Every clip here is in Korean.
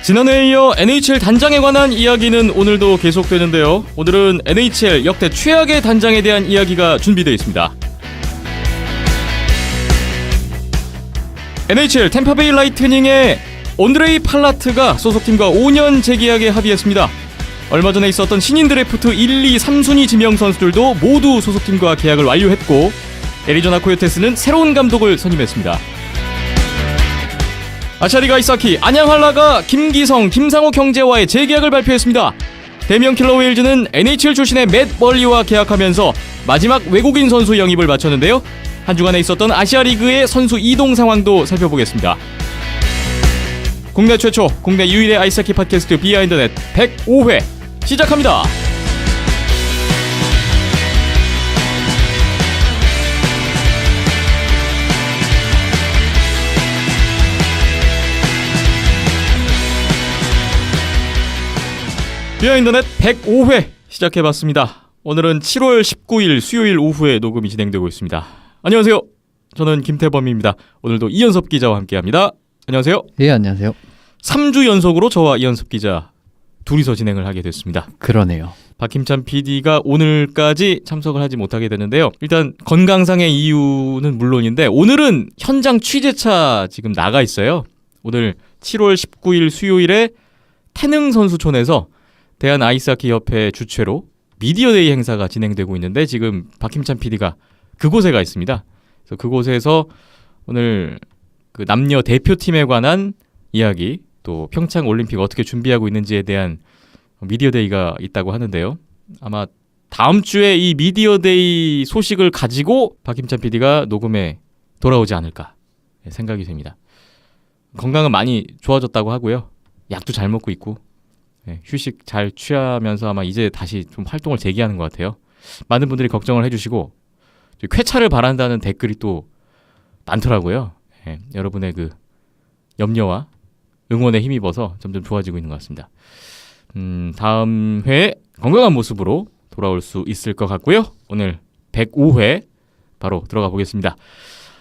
지난해에 이어 NHL 단장에 관한 이야기는 오늘도 계속되는데요. 오늘은 NHL 역대 최악의 단장에 대한 이야기가 준비되어 있습니다. NHL 템파베이 라이트닝의 온드레이 팔라트가 소속팀과 5년 재계약에 합의했습니다. 얼마 전에 있었던 신인 드래프트 1, 2, 3순위 지명 선수들도 모두 소속팀과 계약을 완료했고 애리조나 코요테스는 새로운 감독을 선임했습니다. 아샤리 가이사키, 안양 한라가 김기성, 김상호 경제와의 재계약을 발표했습니다. 대명 킬러 웨일즈는 NHL 출신의 맷 멀리와 계약하면서 마지막 외국인 선수 영입을 마쳤는데요. 한 주간에 있었던 아시아 리그의 선수 이동 상황도 살펴보겠습니다. 국내 최초, 국내 유일의 아이스하키 팟캐스트 비하인드넷 105회 시작합니다. 비하인드넷 105회 시작해봤습니다. 오늘은 7월 19일 수요일 오후에 녹음이 진행되고 있습니다. 안녕하세요. 저는 김태범입니다. 오늘도 이현섭 기자와 함께합니다. 안녕하세요. 예, 안녕하세요. 3주 연속으로 저와 이현섭 기자 둘이서 진행을 하게 됐습니다. 그러네요. 박힘찬 PD가 오늘까지 참석을 하지 못하게 되는데요. 일단 건강상의 이유는 물론인데 오늘은 현장 취재차 지금 나가 있어요. 오늘 7월 19일 수요일에 태능 선수촌에서 대한아이스하키협회 주최로 미디어데이 행사가 진행되고 있는데 지금 박힘찬 PD가 그곳에 가 있습니다. 그래서 그곳에서 오늘 그 남녀 대표팀에 관한 이야기, 또 평창 올림픽 어떻게 준비하고 있는지에 대한 미디어데이가 있다고 하는데요. 아마 다음 주에 이 미디어데이 소식을 가지고 박힘찬 PD가 녹음에 돌아오지 않을까 생각이 됩니다. 건강은 많이 좋아졌다고 하고요. 약도 잘 먹고 있고 휴식 잘 취하면서 아마 이제 다시 좀 활동을 재개하는 것 같아요. 많은 분들이 걱정을 해주시고 쾌차를 바란다는 댓글이 또 많더라고요. 여러분의 그 염려와 응원에 힘입어서 점점 좋아지고 있는 것 같습니다. 다음 회에 건강한 모습으로 돌아올 수 있을 것 같고요. 오늘 105회 바로 들어가 보겠습니다.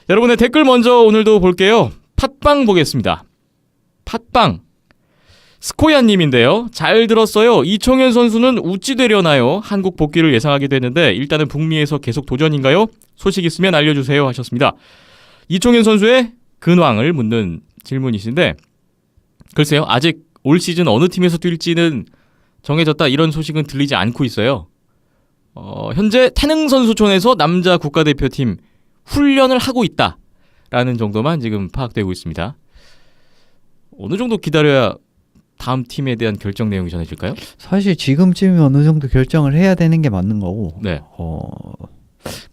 여러분의 댓글 먼저 오늘도 볼게요. 팟빵 보겠습니다. 팟빵 스코야님인데요. 잘 들었어요. 이청현 선수는 우찌 되려나요? 한국 복귀를 예상하게 되는데 일단은 북미에서 계속 도전인가요? 소식 있으면 알려주세요 하셨습니다. 이청현 선수의 근황을 묻는 질문이신데 글쎄요. 아직 올 시즌 어느 팀에서 뛸지는 정해졌다 이런 소식은 들리지 않고 있어요. 현재 태능 선수촌에서 남자 국가대표팀 훈련을 하고 있다라는 정도만 지금 파악되고 있습니다. 어느 정도 기다려야 다음 팀에 대한 결정 내용이 전해질까요? 사실 지금쯤이면 어느 정도 결정을 해야 되는 게 맞는 거고 네.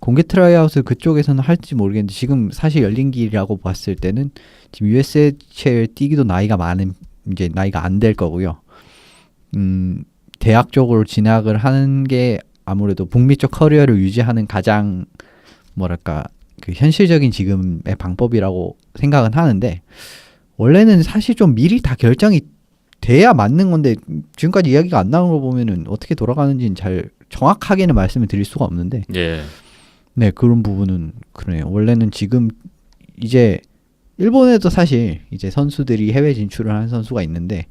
공개 트라이아웃을 그쪽에서는 할지 모르겠는데 지금 사실 열린 길이라고 봤을 때는 지금 USHL 뛰기도 나이가 많은 이제 나이가 안 될 거고요. 대학 쪽으로 진학을 하는 게 아무래도 북미 쪽 커리어를 유지하는 가장 뭐랄까 그 현실적인 지금의 방법이라고 생각은 하는데 원래는 사실 좀 미리 다 결정이 돼야 맞는 건데 지금까지 이야기가 안 나온 거 보면은 어떻게 돌아가는지는 잘 정확하게는 말씀을 드릴 수가 없는데 네 그런 부분은 그러네요. 원래는 지금 이제 일본에도 사실 이제 선수들이 해외 진출을 한 선수가 있는데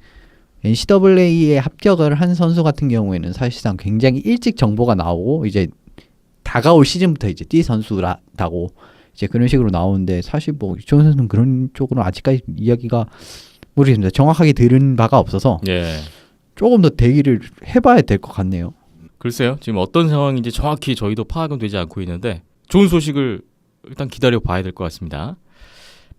NCAA에 합격을 한 선수 같은 경우에는 사실상 굉장히 일찍 정보가 나오고 이제 다가올 시즌부터 이제 뛸 선수라고 이제 그런 식으로 나오는데 사실 뭐 이청현 선수는 그런 쪽으로 아직까지 이야기가 모르겠습니다. 정확하게 들은 바가 없어서 조금 더 대기를 해봐야 될 것 같네요. 글쎄요. 지금 어떤 상황인지 정확히 저희도 파악은 되지 않고 있는데 좋은 소식을 일단 기다려봐야 될 것 같습니다.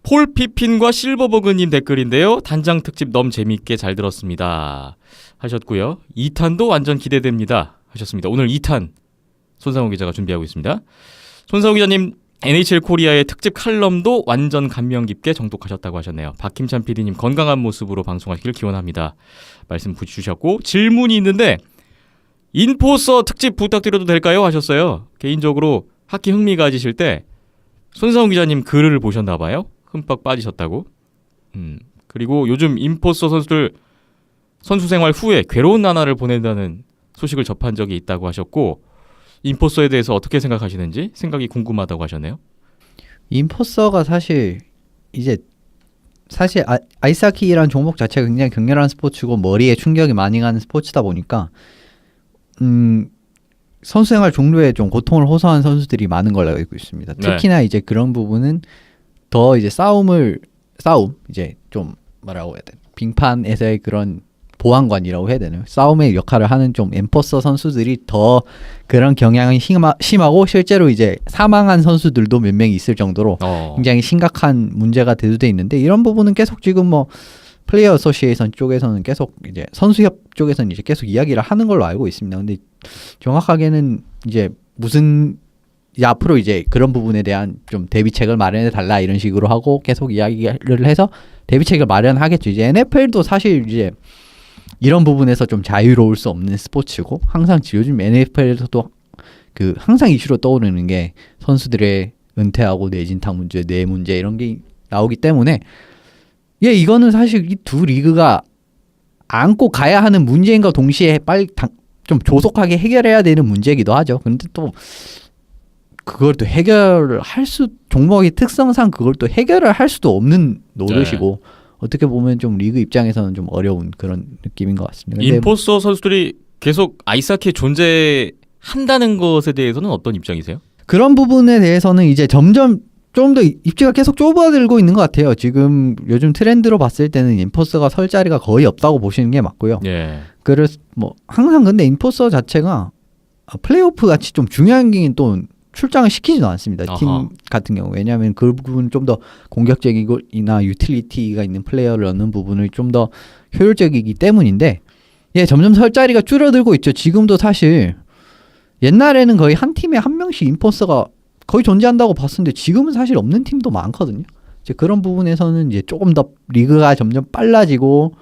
폴 피핀과 실버버그님 댓글인데요. 단장 특집 너무 재미있게 잘 들었습니다 하셨고요. 2탄도 완전 기대됩니다 하셨습니다. 오늘 2탄 손상호 기자가 준비하고 있습니다. 손상호 기자님 NHL 코리아의 특집 칼럼도 완전 감명 깊게 정독하셨다고 하셨네요. 박힘찬 PD님 건강한 모습으로 방송하시길 기원합니다. 말씀 주셨고 질문이 있는데 인포서 특집 부탁드려도 될까요? 하셨어요. 개인적으로 하키 흥미 가지실 때 손상훈 기자님 글을 보셨나 봐요. 흠뻑 빠지셨다고. 그리고 요즘 인포서 선수들 선수 생활 후에 괴로운 나날을 보낸다는 소식을 접한 적이 있다고 하셨고 인포서에 대해서 어떻게 생각하시는지 생각이 궁금하다고 하셨네요. 인포서가 사실 이제 사실 아이스하키라는 종목 자체가 굉장히 격렬한 스포츠고 머리에 충격이 많이 가는 스포츠다 보니까 선수 생활 종류에 좀 고통을 호소한 선수들이 많은 걸로 알고 있습니다. 특히나 이제 그런 부분은 더 이제 싸움 이제 좀 뭐라고 해야 돼? 빙판에서의 그런 보안관이라고 해야 되나요? 싸움의 역할을 하는 좀 엠포서 선수들이 더 그런 경향이 심하고 실제로 이제 사망한 선수들도 몇 명이 있을 정도로 굉장히 심각한 문제가 대두돼 있는데 이런 부분은 계속 지금 뭐 플레이어 어소시에이션 쪽에서는 계속 이제 선수협 쪽에서는 이제 계속 이야기를 하는 걸로 알고 있습니다. 근데 정확하게는 이제 무슨 이제 앞으로 이제 그런 부분에 대한 좀 대비책을 마련해 달라 이런 식으로 하고 계속 이야기를 해서 대비책을 마련하겠죠. 이제 NFL도 사실 이제 이런 부분에서 좀 자유로울 수 없는 스포츠고 항상 요즘 NFL에서도 그 항상 이슈로 떠오르는 게 선수들의 은퇴하고 뇌진탕 문제, 뇌 문제 이런 게 나오기 때문에 이거는 사실 이 두 리그가 안고 가야 하는 문제인가 동시에 빨리 좀 조속하게 해결해야 되는 문제이기도 하죠. 그런데 또 그걸 또 종목의 특성상 그걸 또 해결을 할 수도 없는 노릇이고 어떻게 보면 좀 리그 입장에서는 좀 어려운 그런 느낌인 것 같습니다. 임포서 선수들이 계속 아이스하키에 존재한다는 것에 대해서는 어떤 입장이세요? 그런 부분에 대해서는 이제 점점 좀 더 입지가 계속 좁아들고 있는 것 같아요. 지금 요즘 트렌드로 봤을 때는 임포서가 설 자리가 거의 없다고 보시는 게 맞고요. 그래서 뭐 항상 근데 임포서 자체가 플레이오프 같이 좀 중요한 게 또 출장을 시키지도 않습니다. 팀 같은 경우. 왜냐하면 그 부분 좀 더 공격적이나 유틸리티가 있는 플레이어를 얻는 부분을 좀 더 효율적이기 때문인데 점점 설 자리가 줄어들고 있죠. 지금도 사실 옛날에는 거의 한 팀에 한 명씩 임포서가 거의 존재한다고 봤었는데 지금은 사실 없는 팀도 많거든요. 이제 그런 부분에서는 이제 조금 더 리그가 점점 빨라지고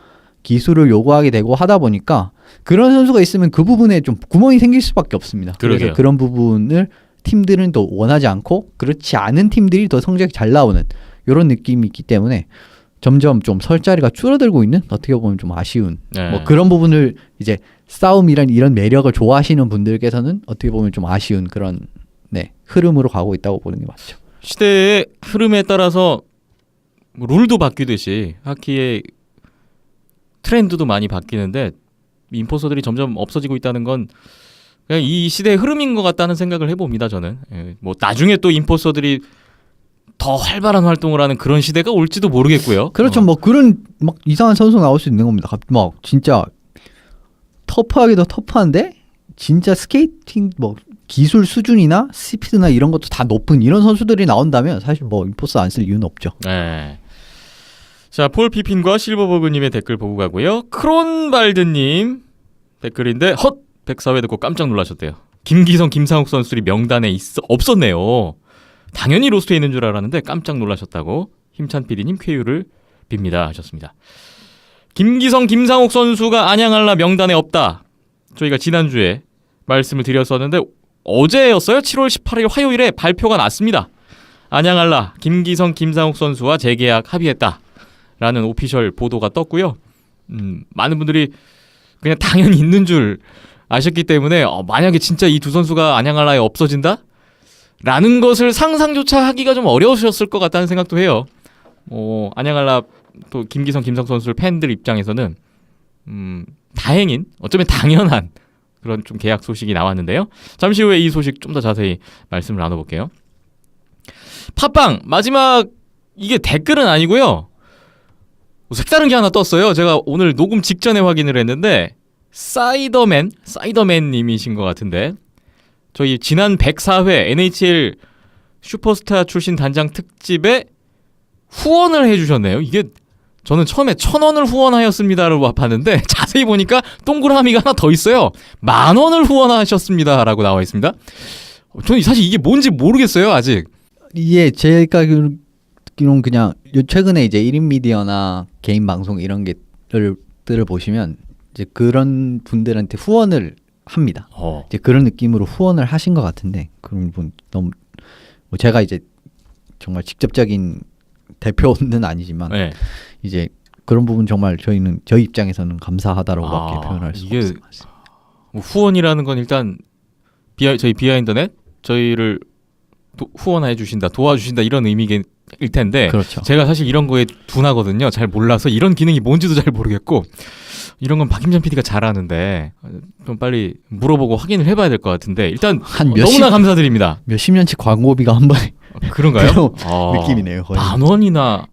기술을 요구하게 되고 하다 보니까 그런 선수가 있으면 그 부분에 좀 구멍이 생길 수밖에 없습니다. 그래서 그런 부분을 팀들은 또 원하지 않고 그렇지 않은 팀들이 더 성적이 잘 나오는 이런 느낌이 있기 때문에 점점 좀 설 자리가 줄어들고 있는 어떻게 보면 좀 아쉬운 뭐 그런 부분을 이제 싸움이란 이런 매력을 좋아하시는 분들께서는 어떻게 보면 좀 아쉬운 그런 흐름으로 가고 있다고 보는 게 맞죠. 시대의 흐름에 따라서 룰도 바뀌듯이 하키의 트렌드도 많이 바뀌는데 임포서들이 점점 없어지고 있다는 건 그냥 이 시대의 흐름인 것 같다는 생각을 해봅니다. 저는 뭐 나중에 또 임포서들이 더 활발한 활동을 하는 그런 시대가 올지도 모르겠고요. 그렇죠. 뭐 그런 막 이상한 선수 나올 수 있는 겁니다. 막 진짜 터프하기도 터프한데 진짜 스케이팅 뭐 기술 수준이나 스피드나 이런 것도 다 높은 이런 선수들이 나온다면 사실 뭐 임포서 안 쓸 이유는 없죠. 자, 폴 피핀과 실버버그님의 댓글 보고 가고요. 크론발드님 댓글인데 헛 104회 듣고 깜짝 놀라셨대요. 김기성, 김상욱 선수들이 명단에 없었네요. 당연히 로스트에 있는 줄 알았는데 깜짝 놀라셨다고 힘찬 PD님 쾌유를 빕니다 하셨습니다. 김기성, 김상욱 선수가 안양알라 명단에 없다. 저희가 지난주에 말씀을 드렸었는데 어제였어요. 7월 18일 화요일에 발표가 났습니다. 안양알라 김기성, 김상욱 선수와 재계약 합의했다 라는 오피셜 보도가 떴고요. 많은 분들이 그냥 당연히 있는 줄 아셨기 때문에 만약에 진짜 이 두 선수가 안양알라에 없어진다? 라는 것을 상상조차 하기가 좀 어려우셨을 것 같다는 생각도 해요. 안양알라 또 김기성, 김상욱 선수 팬들 입장에서는 다행인, 어쩌면 당연한 그런 좀 계약 소식이 나왔는데요. 잠시 후에 이 소식 좀 더 자세히 말씀을 나눠볼게요. 팟빵 마지막 이게 댓글은 아니고요. 색다른 게 하나 떴어요. 제가 오늘 녹음 직전에 확인을 했는데 사이더맨님이신 것 같은데 저희 지난 104회 NHL 슈퍼스타 출신 단장 특집에 후원을 해주셨네요. 이게 저는 처음에 1,000원을 후원하였습니다라고 봤는데 자세히 보니까 동그라미가 하나 더 있어요. 10,000원을 후원하셨습니다 라고 나와 있습니다. 저는 사실 이게 뭔지 모르겠어요 아직. 제가 그냥 최근에 이제 1인 미디어나 개인 방송 이런 것들을 보시면 이제 그런 분들한테 후원을 합니다. 이제 그런 느낌으로 후원을 하신 것 같은데 그런 분 너무 제가 이제 정말 직접적인 대표는 아니지만 이제 그런 부분 정말 저희 입장에서는 감사하다라고밖에 표현할 수 없을 것 같습니다. 후원이라는 건 일단 저희 비하인드넷 저희를 후원해 주신다, 도와주신다 이런 의미긴 텐데 그렇죠. 제가 사실 이런 거에 둔하거든요. 잘 몰라서 이런 기능이 뭔지도 잘 모르겠고 이런 건 박힘찬 PD가 잘 아는데 좀 빨리 물어보고 확인을 해봐야 될 것 같은데 일단 한 너무나 감사드립니다. 몇십 년치 광고비가 한 번에 그런가요? 그런 느낌이네요. 거의. 10,000원이나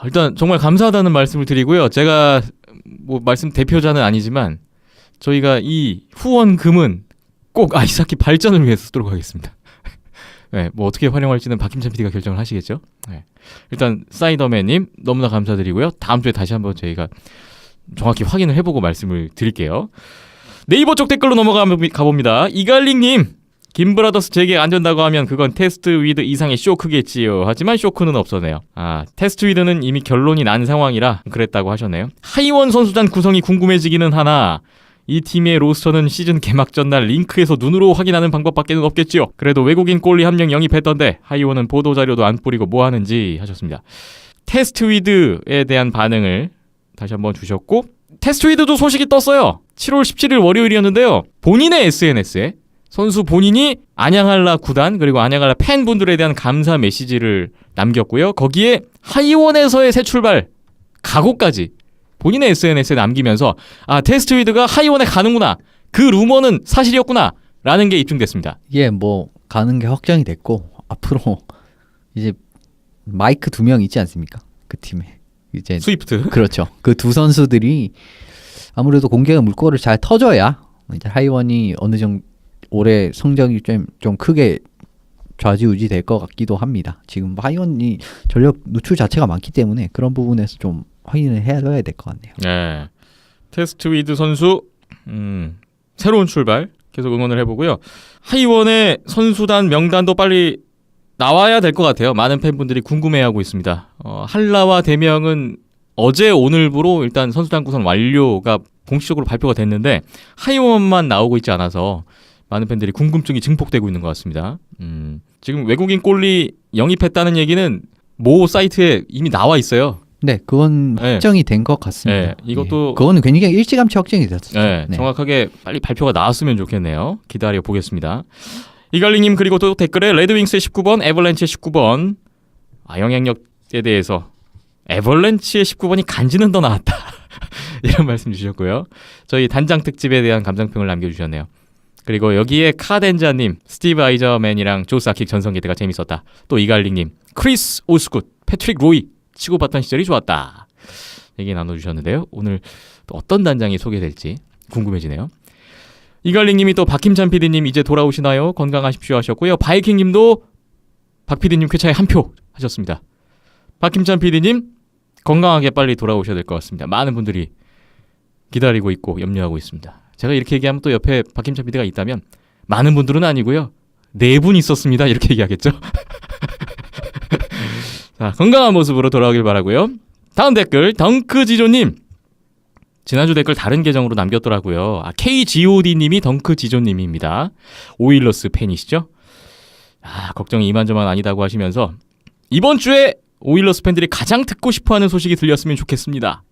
일단 정말 감사하다는 말씀을 드리고요. 제가 뭐 말씀 대표자는 아니지만 저희가 이 후원금은 꼭 아이스하키 발전을 위해서 쓰도록 하겠습니다. 네, 뭐 어떻게 활용할지는 박힘찬 PD가 결정을 하시겠죠. 네. 일단 사이더맨님 너무나 감사드리고요. 다음 주에 다시 한번 저희가 정확히 확인을 해보고 말씀을 드릴게요. 네이버 쪽 댓글로 넘어가 봅니다. 이갈릭님, 김브라더스 재계 안 된다고 하면 그건 테스트 위드 이상의 쇼크겠지요. 하지만 쇼크는 없었네요. 테스트 위드는 이미 결론이 난 상황이라 그랬다고 하셨네요. 하이원 선수단 구성이 궁금해지기는 하나 이 팀의 로스터는 시즌 개막 전날 링크에서 눈으로 확인하는 방법밖에 없겠지요. 그래도 외국인 골리 한 명 영입했던데 하이원은 보도자료도 안 뿌리고 뭐 하는지 하셨습니다. 테스트 위드에 대한 반응을 다시 한번 주셨고 테스트 위드도 소식이 떴어요. 7월 17일 월요일이었는데요. 본인의 SNS에 선수 본인이 안양할라 구단 그리고 안양할라 팬분들에 대한 감사 메시지를 남겼고요. 거기에 하이원에서의 새 출발 각오까지 본인의 SNS에 남기면서 테스트 위드가 하이원에 가는구나. 그 루머는 사실이었구나. 라는 게 입증됐습니다. 이게 뭐 가는 게 확정이 됐고 앞으로 이제 마이크 2명 있지 않습니까? 그 팀에 이제 스위프트. 그렇죠. 그 두 선수들이 아무래도 공개가 물꼬를 잘 터줘야 이제 하이원이 어느 정도 올해 성적이 좀 크게 좌지우지 될 것 같기도 합니다. 지금 하이원이 전력 누출 자체가 많기 때문에 그런 부분에서 좀 확인을 해야 될 것 같네요. 네. 테스트 위드 선수 새로운 출발 계속 응원을 해보고요. 하이원의 선수단 명단도 빨리 나와야 될 것 같아요. 많은 팬분들이 궁금해하고 있습니다. 한라와 대명은 어제 오늘부로 일단 선수단 구성 완료가 공식적으로 발표가 됐는데 하이원만 나오고 있지 않아서 많은 팬들이 궁금증이 증폭되고 있는 것 같습니다. 지금 외국인 골리 영입했다는 얘기는 모 사이트에 이미 나와 있어요. 네, 그건 확정이 된 것 같습니다. 네, 이것도 그거는 굉장히 일찌감치 확정이 됐었죠. 네, 정확하게 빨리 발표가 나왔으면 좋겠네요. 기다려 보겠습니다. 이갈리님 그리고 또 댓글에 레드윙스의 19번, 에버랜치의 19번 영향력에 대해서 에버랜치의 19번이 간지는 더 나았다. 이런 말씀 주셨고요. 저희 단장 특집에 대한 감상평을 남겨주셨네요. 그리고 여기에 카덴자님, 스티브 아이저맨이랑 조 사킥 전성기대가 재밌었다. 또 이갈릭님, 크리스 오스굿, 패트릭 로이 치고받던 시절이 좋았다. 얘기 나눠주셨는데요. 오늘 또 어떤 단장이 소개될지 궁금해지네요. 이갈릭님이 또 박힘찬 PD님 이제 돌아오시나요? 건강하십시오 하셨고요. 바이킹님도 박 PD님 쾌차에 한 표 하셨습니다. 박힘찬 PD님 건강하게 빨리 돌아오셔야 될 것 같습니다. 많은 분들이 기다리고 있고 염려하고 있습니다. 제가 이렇게 얘기하면 또 옆에 박힘찬 PD가 있다면 많은 분들은 아니고요. 4분 있었습니다. 이렇게 얘기하겠죠. 자, 건강한 모습으로 돌아오길 바라고요. 다음 댓글 덩크지조님. 지난주 댓글 다른 계정으로 남겼더라고요. KGOD님이 덩크지조님입니다. 오일러스 팬이시죠? 걱정이 이만저만 아니다고 하시면서 이번 주에 오일러스 팬들이 가장 듣고 싶어하는 소식이 들렸으면 좋겠습니다.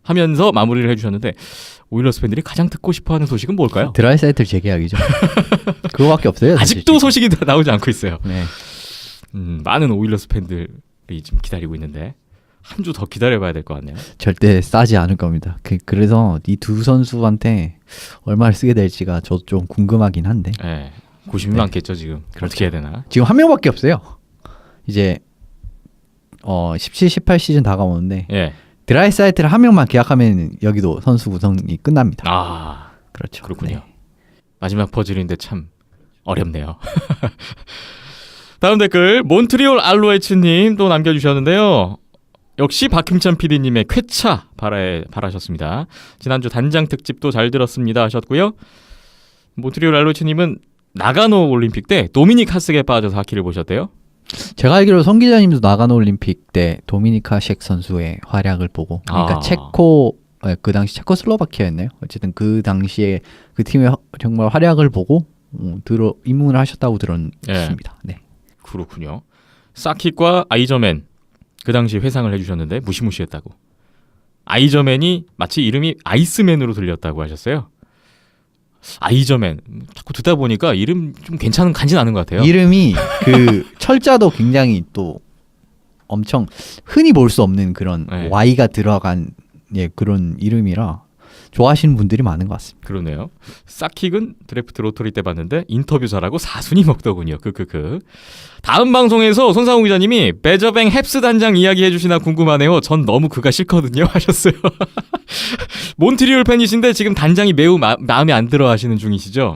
하면서 마무리를 해주셨는데 오일러스 팬들이 가장 듣고 싶어하는 소식은 뭘까요? 드라이사이틀 재계약이죠. 그거밖에 없어요. 아직도 소식이 나오지 않고 있어요. 네. 많은 오일러스 팬들이 지금 기다리고 있는데 한 주 더 기다려봐야 될 것 같네요. 절대 싸지 않을 겁니다. 그래서 이 두 선수한테 얼마를 쓰게 될지가 저도 좀 궁금하긴 한데. 네, 고심이 많겠죠 지금. 그렇죠. 어떻게 해야 되나? 지금 한 명밖에 없어요. 이제 17, 18 시즌 다가오는데 드라이사이트를 한 명만 계약하면 여기도 선수 구성이 끝납니다. 그렇죠. 그렇군요. 네. 마지막 퍼즐인데 참 어렵네요. 다음 댓글 몬트리올 알로에츠님 또 남겨주셨는데요. 역시 박힘찬 PD님의 쾌차 바라셨습니다. 지난주 단장 특집도 잘 들었습니다 하셨고요. 몬트리올 알로에츠님은 나가노 올림픽 때 도미닉 하스게 빠져서 하키를 보셨대요. 제가 알기로 성 기자님도 나가노 올림픽 때 도미니카 쉑 선수의 활약을 보고 그러니까 그 당시 체코슬로바키아였나요? 어쨌든 그 당시에 그 팀의 정말 활약을 보고 입문을 하셨다고 들었습니다. 네. 그렇군요. 사킥과 아이저맨 그 당시 회상을 해주셨는데 무시무시했다고. 아이저맨이 마치 이름이 아이스맨으로 들렸다고 하셨어요. 아이저맨 자꾸 듣다 보니까 이름 좀 괜찮은 간지 나는 것 같아요. 이름이 그 철자도 굉장히 또 엄청 흔히 볼 수 없는 그런 네. Y가 들어간 예, 그런 이름이라 좋아하시는 분들이 많은 것 같습니다. 그러네요. 사킥은 드래프트 로터리 때 봤는데 인터뷰 잘하고 사순이 먹더군요. 다음 방송에서 손상훈 기자님이 베저뱅 헵스 단장 이야기 해주시나 궁금하네요. 전 너무 그가 싫거든요 하셨어요. 몬트리올 팬이신데 지금 단장이 매우 마음에 안 들어 하시는 중이시죠.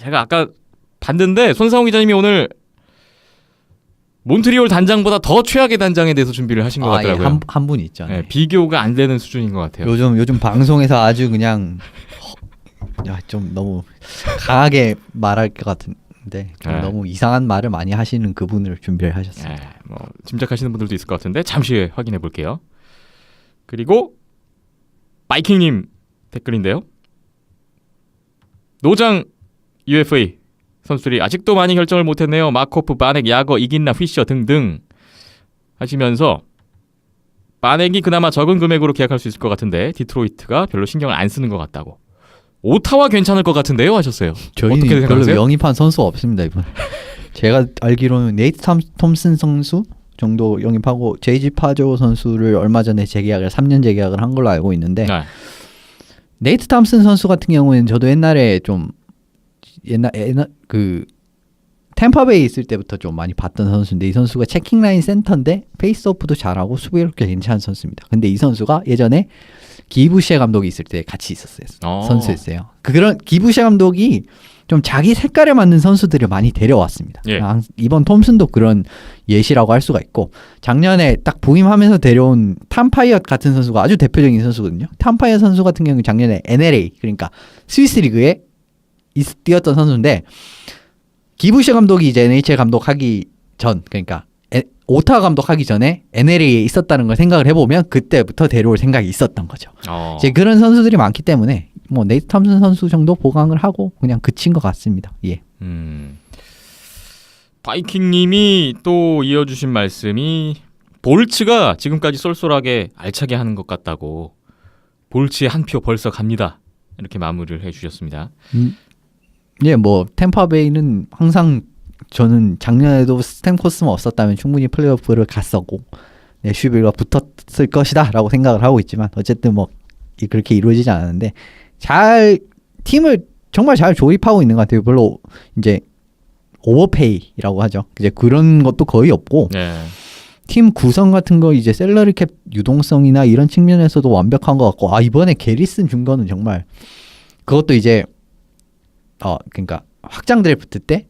제가 아까 봤는데 손상훈 기자님이 오늘 몬트리올 단장보다 더 최악의 단장에 대해서 준비를 하신 것 같더라고요. 예, 한 분 있죠. 네, 비교가 안 되는 수준인 것 같아요. 요즘 방송에서 아주 그냥 좀 너무 강하게 말할 것 같은데 좀 네. 너무 이상한 말을 많이 하시는 그분을 준비를 하셨어요. 뭐 짐작하시는 분들도 있을 것 같은데 잠시 후에 확인해 볼게요. 그리고 바이킹님 댓글인데요. 노장 UFA 선수들이 아직도 많이 결정을 못했네요. 마코프, 바넥, 야거, 이긴나, 휘셔 등등 하시면서 바넥이 그나마 적은 금액으로 계약할 수 있을 것 같은데 디트로이트가 별로 신경을 안 쓰는 것 같다고. 오타와 괜찮을 것 같은데요 하셨어요. 저희는 어떻게 별로 생각하세요? 영입한 선수가 없습니다 이번. 제가 알기로는 네이트 톰슨 선수 정도 영입하고 제이지 파조 선수를 얼마 전에 재계약을 3년 재계약을 한 걸로 알고 있는데 네. 네이트 톰슨 선수 같은 경우에는 저도 옛날에 좀 옛날 그 템파베이 있을 때부터 좀 많이 봤던 선수인데 이 선수가 체킹 라인 센터인데 페이스오프도 잘하고 수비력도 괜찮은 선수입니다. 근데 이 선수가 예전에 기부시에 감독이 있을 때 같이 있었어요. 선수였어요. 그런 기부시에 감독이 좀 자기 색깔에 맞는 선수들을 많이 데려왔습니다. 예. 이번 톰슨도 그런 예시라고 할 수가 있고 작년에 딱 부임하면서 데려온 탐파이엇 같은 선수가 아주 대표적인 선수거든요. 탐파이엇 선수 같은 경우 작년에 NLA 그러니까 스위스 리그에 뛰었던 선수인데 기부시 감독이 이제 NHL 감독하기 전 그러니까 오타 감독하기 전에 NLA에 있었다는 걸 생각을 해보면 그때부터 데려올 생각이 있었던 거죠. 이제 그런 선수들이 많기 때문에 뭐 네이트 톰슨 선수 정도 보강을 하고 그냥 그친 것 같습니다. 예. 바이킹님이 또 이어주신 말씀이 볼츠가 지금까지 쏠쏠하게 알차게 하는 것 같다고. 볼츠의 한 표 벌써 갑니다. 이렇게 마무리를 해주셨습니다. 예, 뭐 템파베이는 항상 저는 작년에도 스탬코스만 없었다면 충분히 플레이오프를 갔었고 내슈빌과 붙었을 것이다라고 생각을 하고 있지만 어쨌든 뭐 그렇게 이루어지지 않았는데 팀을 정말 잘 조립하고 있는 것 같아요. 별로 이제 오버페이라고 하죠. 이제 그런 것도 거의 없고 네. 팀 구성 같은 거 이제 셀러리 캡 유동성이나 이런 측면에서도 완벽한 것 같고 이번에 게리슨 준 거는 정말 그것도 이제 그러니까 확장 드래프트 때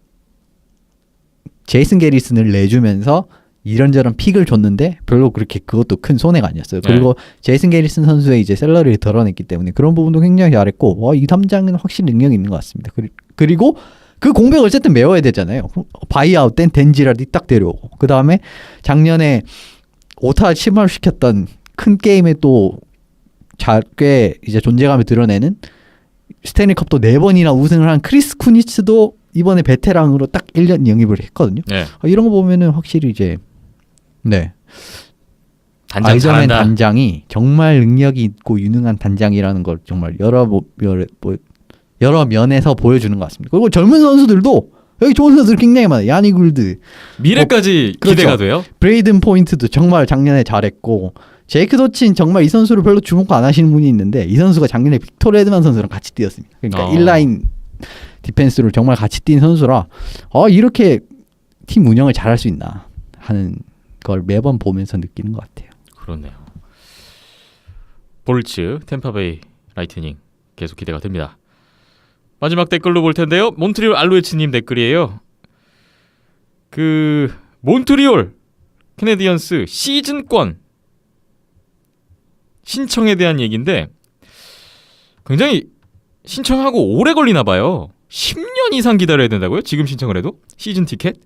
제이슨 게리슨을 내주면서 이런저런 픽을 줬는데 별로 그렇게 그것도 큰 손해가 아니었어요. 그리고 제이슨 게리슨 선수의 이제 셀러리를 덜어냈기 때문에 그런 부분도 굉장히 잘했고 이 담장은 확실히 능력이 있는 것 같습니다. 그리고 그 공백을 어쨌든 메워야 되잖아요. 바이아웃 된 덴지라디 딱 데려오고 그 다음에 작년에 오타 침몰시켰던 큰 게임에 또 꽤 이제 존재감을 드러내는 스탠리컵도 4번이나 우승을 한 크리스 쿠니츠도 이번에 베테랑으로 딱 1년 영입을 했거든요. 네. 이런 거 보면은 확실히 이제 단장 아이저맨 잘한다. 단장이 정말 능력이 있고 유능한 단장이라는 걸 정말 여러 면에서 보여주는 것 같습니다. 그리고 젊은 선수들도 여기 좋은 선수들 굉장히 많아요. 야니 굴드, 미래까지 그렇죠. 기대가 돼요. 브레이든 포인트도 정말 작년에 잘했고 제이크 도친 정말 이 선수를 별로 주목 안 하시는 분이 있는데 이 선수가 작년에 빅토르 헤드만 선수랑 같이 뛰었습니다. 그러니까 1라인 디펜스를 정말 같이 뛴 선수라 이렇게 팀 운영을 잘할 수 있나 하는 걸 매번 보면서 느끼는 것 같아요. 그렇네요. 볼츠, 템파베이 라이트닝 계속 기대가 됩니다. 마지막 댓글로 볼 텐데요. 몬트리올 알로에츠님 댓글이에요. 몬트리올 캐네디언스 시즌권 신청에 대한 얘기인데 굉장히 신청하고 오래 걸리나 봐요. 10년 이상 기다려야 된다고요? 지금 신청을 해도? 시즌 티켓?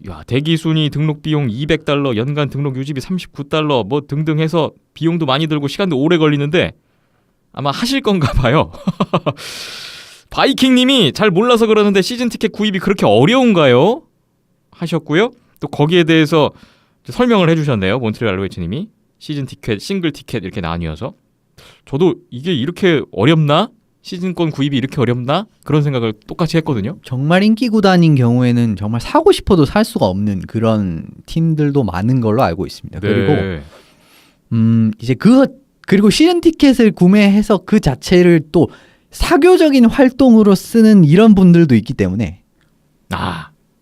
야, 대기 순위, 등록 비용 $200, 연간 등록 유지비 $39 뭐 등등 해서 비용도 많이 들고 시간도 오래 걸리는데 아마 하실 건가 봐요. 바이킹 님이 잘 몰라서 그러는데 시즌 티켓 구입이 그렇게 어려운가요? 하셨고요. 또 거기에 대해서 설명을 해주셨네요. 몬트리올 알로에츠 님이. 시즌 티켓, 싱글 티켓 이렇게 나뉘어서 저도 이게 이렇게 어렵나 시즌권 구입이 이렇게 어렵나? 그런 생각을 똑같이 했거든요. 정말 인기 구단인 경우에는 정말 사고 싶어도 살 수가 없는 그런 팀들도 많은 걸로 알고 있습니다. 그리고 이제 그리고 시즌 티켓을 구매해서 그 자체를 또 사교적인 활동으로 쓰는 이런 분들도 있기 때문에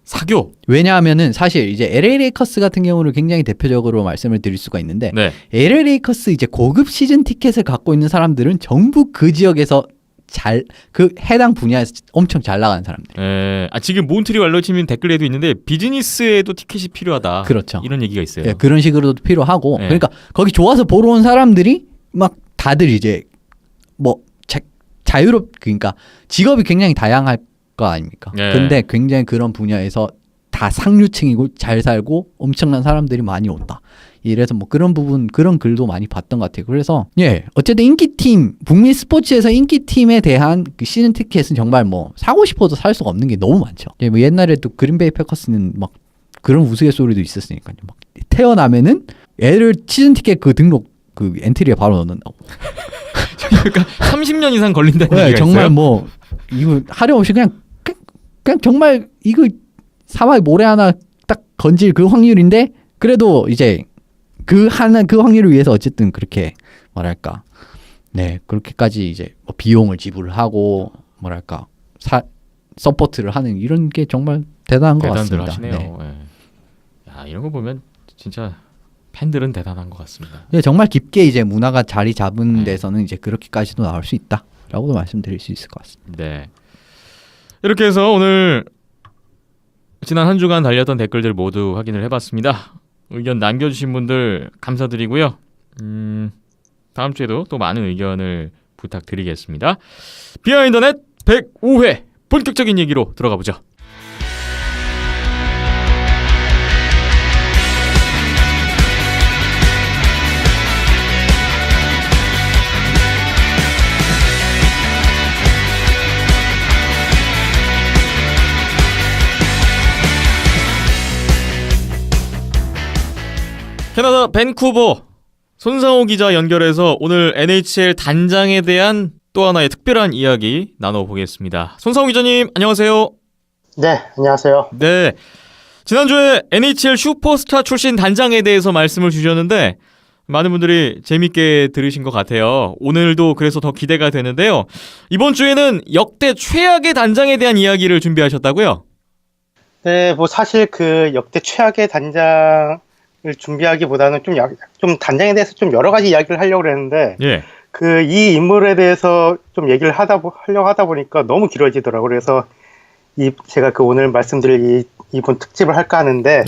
사교. 왜냐하면은 사실 이제 LA 레이커스 같은 경우를 굉장히 대표적으로 말씀을 드릴 수가 있는데 네. LA 레이커스 이제 고급 시즌 티켓을 갖고 있는 사람들은 전부 그 지역에서 그 해당 분야에서 엄청 잘 나가는 사람들. 지금 몬트리올 알러지민 댓글에도 있는데 비즈니스에도 티켓이 필요하다. 그렇죠. 이런 얘기가 있어요. 예, 그런 식으로도 필요하고. 네. 그러니까 거기 좋아서 보러 온 사람들이 막 다들 이제 뭐 그러니까 직업이 굉장히 다양할 거 아닙니까? 네. 근데 굉장히 그런 분야에서 다 상류층이고 잘 살고 엄청난 사람들이 많이 온다. 이래서 뭐 그런 글도 많이 봤던 것 같아요. 그래서 어쨌든 인기팀, 북미 스포츠에서 인기팀에 대한 그 시즌 티켓은 정말 뭐 사고 싶어도 살 수가 없는 게 너무 많죠. 뭐 옛날에도 그린베이 패커스는 막 그런 우스갯소리도 있었으니까요. 막 태어나면은 애를 시즌 티켓 그 등록 그 엔트리에 바로 넣는다고. 그러니까 30년 이상 걸린다는 얘기가 정말 있어요. 뭐 이거 하려없이 그냥 정말 이거 사막에 모래 하나 딱 건질 그 확률인데 그래도 이제 그 확률을 위해서 어쨌든 그렇게 뭐랄까 그렇게까지 이제 뭐 비용을 지불하고 뭐랄까 서포트를 하는 이런 게 정말 대단한 것 대단들 같습니다. 하시네요. 야, 이런 거 보면 진짜 팬들은 대단한 것 같습니다. 정말 깊게 이제 문화가 자리 잡은 데서는 이제 그렇게까지도 나올 수 있다라고도 말씀드릴 수 있을 것 같습니다. 네. 이렇게 해서 오늘 지난 한 주간 달렸던 댓글들 모두 확인을 해봤습니다. 의견 남겨주신 분들 감사드리고요. 다음 주에도 또 많은 의견을 부탁드리겠습니다. 비하인더넷 105회 본격적인 얘기로 들어가 보죠. 캐나다 밴쿠버 손상호 기자 연결해서 오늘 NHL 단장에 대한 또 하나의 특별한 이야기 나눠보겠습니다. 손상호 기자님 안녕하세요. 네, 안녕하세요. 네, 지난주에 NHL 슈퍼스타 출신 단장에 대해서 말씀을 주셨는데 많은 분들이 재밌게 들으신 것 같아요. 오늘도 그래서 더 기대가 되는데요. 이번 주에는 역대 최악의 단장에 대한 이야기를 준비하셨다고요? 네, 뭐 사실 그 역대 최악의 단장을 준비하기보다는 좀 단장에 대해서 좀 여러 가지 이야기를 하려고 그랬는데 그 이 인물에 대해서 좀 얘기를 하려고 하다 보니까 너무 길어지더라고요. 그래서 제가 그 오늘 말씀드릴 이번 특집을 할까 하는데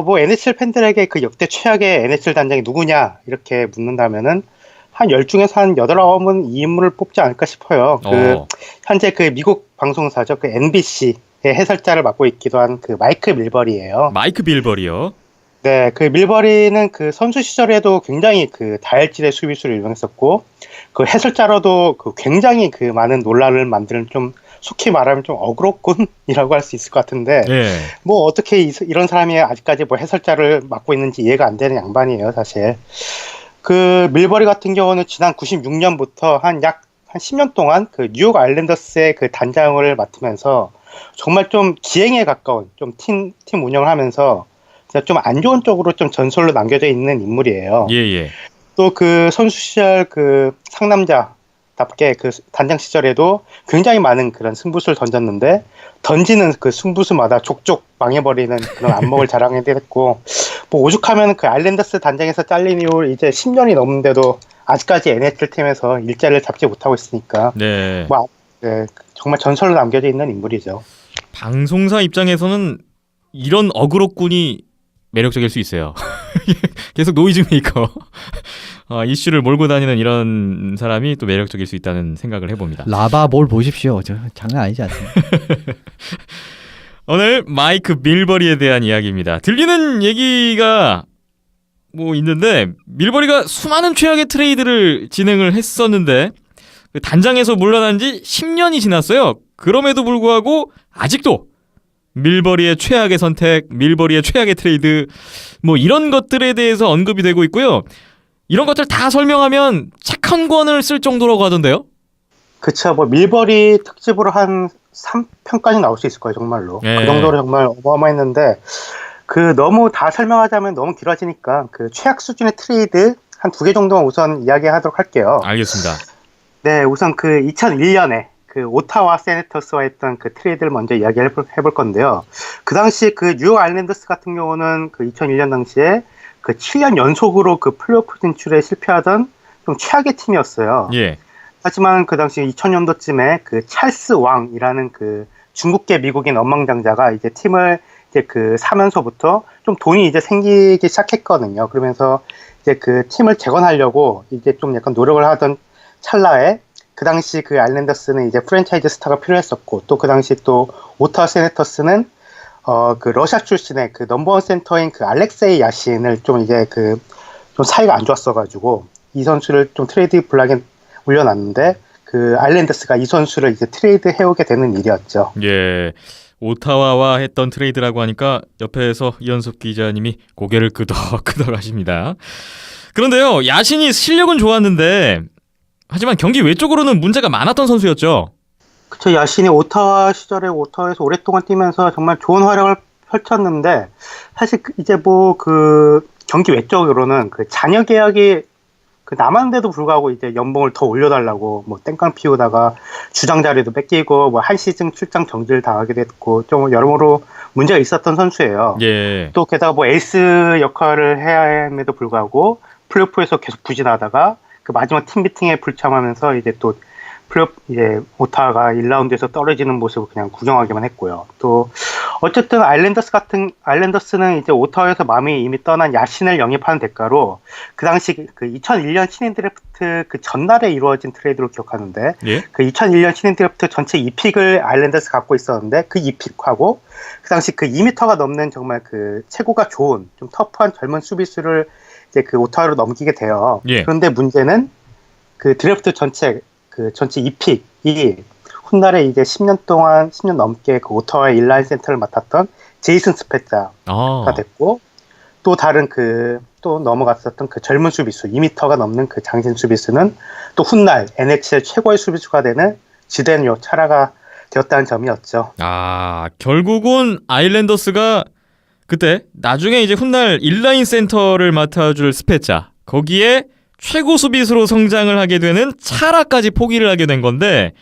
뭐 NHL 팬들에게 그 역대 최악의 NHL 단장이 누구냐 이렇게 묻는다면은 한 10중에서 한 8, 9은 이 인물을 뽑지 않을까 싶어요. 현재 그 미국 방송사죠. 그 NBC의 해설자를 맡고 있기도 한 그 마이크 밀버리예요. 마이크 밀버리요? 네, 그 밀버리는 그 선수 시절에도 굉장히 그 다혈질의 수비수를 유명했었고, 그 해설자로도 그 굉장히 그 많은 논란을 만드는 좀 속히 말하면 좀 어그로꾼이라고 할 수 있을 것 같은데, 뭐 어떻게 이런 사람이 아직까지 뭐 해설자를 맡고 있는지 이해가 안 되는 양반이에요, 사실. 그 밀버리 같은 경우는 지난 96년부터 한 10년 동안 그 뉴욕 아일랜더스의 그 단장을 맡으면서 정말 좀 기행에 가까운 좀 팀 운영을 하면서 좀 안 좋은 쪽으로 좀 전설로 남겨져 있는 인물이에요. 또 그 선수 시절 그 상남자답게 그 단장 시절에도 굉장히 많은 그런 승부수를 던졌는데 던지는 그 승부수마다 족족 망해버리는 그런 안목을 자랑하게 됐고, 뭐 오죽하면 그 아일랜더스 단장에서 잘린 이후 이제 10년이 넘는데도 아직까지 NHL 팀에서 일자리를 잡지 못하고 있으니까 뭐 정말 전설로 남겨져 있는 인물이죠. 방송사 입장에서는 이런 어그로꾼이 매력적일 수 있어요. 계속 노이즈메이커 이슈를 몰고 다니는 이런 사람이 또 매력적일 수 있다는 생각을 해봅니다. 라바볼 보십시오. 저 장난 아니지 않습니까? 오늘 마이크 밀버리에 대한 이야기입니다. 들리는 얘기가 뭐 있는데 밀버리가 수많은 최악의 트레이드를 진행을 했었는데 그 단장에서 물러난 지 10년이 지났어요. 그럼에도 불구하고 아직도 밀버리의 최악의 선택, 밀버리의 최악의 트레이드 뭐 이런 것들에 대해서 언급이 되고 있고요. 이런 것들 다 설명하면 책 한 권을 쓸 정도라고 하던데요? 그쵸. 뭐 밀버리 특집으로 한 3편까지 나올 수 있을 거예요, 정말로. 예. 그 정도로 정말 어마어마했는데 그 너무 다 설명하자면 너무 길어지니까 그 최악 수준의 트레이드 한 2개 정도만 우선 이야기하도록 할게요. 알겠습니다. 네, 우선 그 2001년에 그 오타와 세네터스와 했던 그 트레이드를 먼저 이야기해볼 건데요. 그 당시 그 뉴욕 아일랜더스 같은 경우는 그 2001년 당시에 그 7년 연속으로 그 플레이오프 진출에 실패하던 좀 최악의 팀이었어요. 예. 하지만 그 당시 2000년도쯤에 그 찰스 왕이라는 그 중국계 미국인 억만장자가 이제 팀을 이제 그 사면서부터 좀 돈이 이제 생기기 시작했거든요. 그러면서 이제 그 팀을 재건하려고 이제 좀 약간 노력을 하던 찰나에 그 당시 그 아일랜더스는 이제 프랜차이즈 스타가 필요했었고 또 그 당시 또 오타와 세네터스는 그 러시아 출신의 그 넘버원 센터인 그 알렉세이 야신을 좀 이제 그 좀 사이가 안 좋았어가지고 이 선수를 좀 트레이드 블락에 올려놨는데 그 아일랜더스가 이 선수를 이제 트레이드 해오게 되는 일이었죠. 예. 오타와와 했던 트레이드라고 하니까 옆에서 이현섭 기자님이 고개를 끄덕끄덕 하십니다. 그런데요, 야신이 실력은 좋았는데 하지만 경기 외적으로는 문제가 많았던 선수였죠. 그쵸, 야신이 오타와 시절에 오타와에서 오랫동안 뛰면서 정말 좋은 활약을 펼쳤는데 사실 이제 뭐 그 경기 외적으로는 그 잔여 계약이 그 남았는데도 불구하고 이제 연봉을 더 올려달라고 뭐 땡깡 피우다가 주장 자리도 뺏기고 뭐 한 시즌 출장 정지를 당하게 됐고 좀 여러모로 문제가 있었던 선수예요. 예. 또 게다가 뭐 에이스 역할을 해야 함에도 불구하고 플레이오프에서 계속 부진하다가 그 마지막 팀 미팅에 불참하면서 이제 또 플레이오프 이제 오타가 1라운드에서 떨어지는 모습을 그냥 구경하기만 했고요. 또 어쨌든 아일랜더스는 이제 오타와에서 마음이 이미 떠난 야신을 영입하는 대가로 그 당시 그 2001년 신인 드래프트 그 전날에 이루어진 트레이드로 기억하는데 예. 그 2001년 신인 드래프트 전체 2픽을 아일랜더스 갖고 있었는데 그 2픽하고 그 당시 그 2m가 넘는 정말 그 체구가 좋은 좀 터프한 젊은 수비수를 이제 그 오타와로 넘기게 돼요. 예. 그런데 문제는 그 드래프트 전체 2픽이 훗날에 이제 10년 넘게 그 오타와의 인라인 센터를 맡았던 제이슨 스페자가 됐고 또 다른 또 넘어갔었던 그 젊은 수비수 2m가 넘는 그 장신 수비수는 또 훗날 NHL 최고의 수비수가 되는 지덴요 차라가 되었다는 점이었죠. 결국은 아일랜더스가 그때 나중에 이제 훗날 인라인 센터를 맡아줄 스페자 거기에 최고 수비수로 성장을 하게 되는 차라까지 포기를 하게 된 건데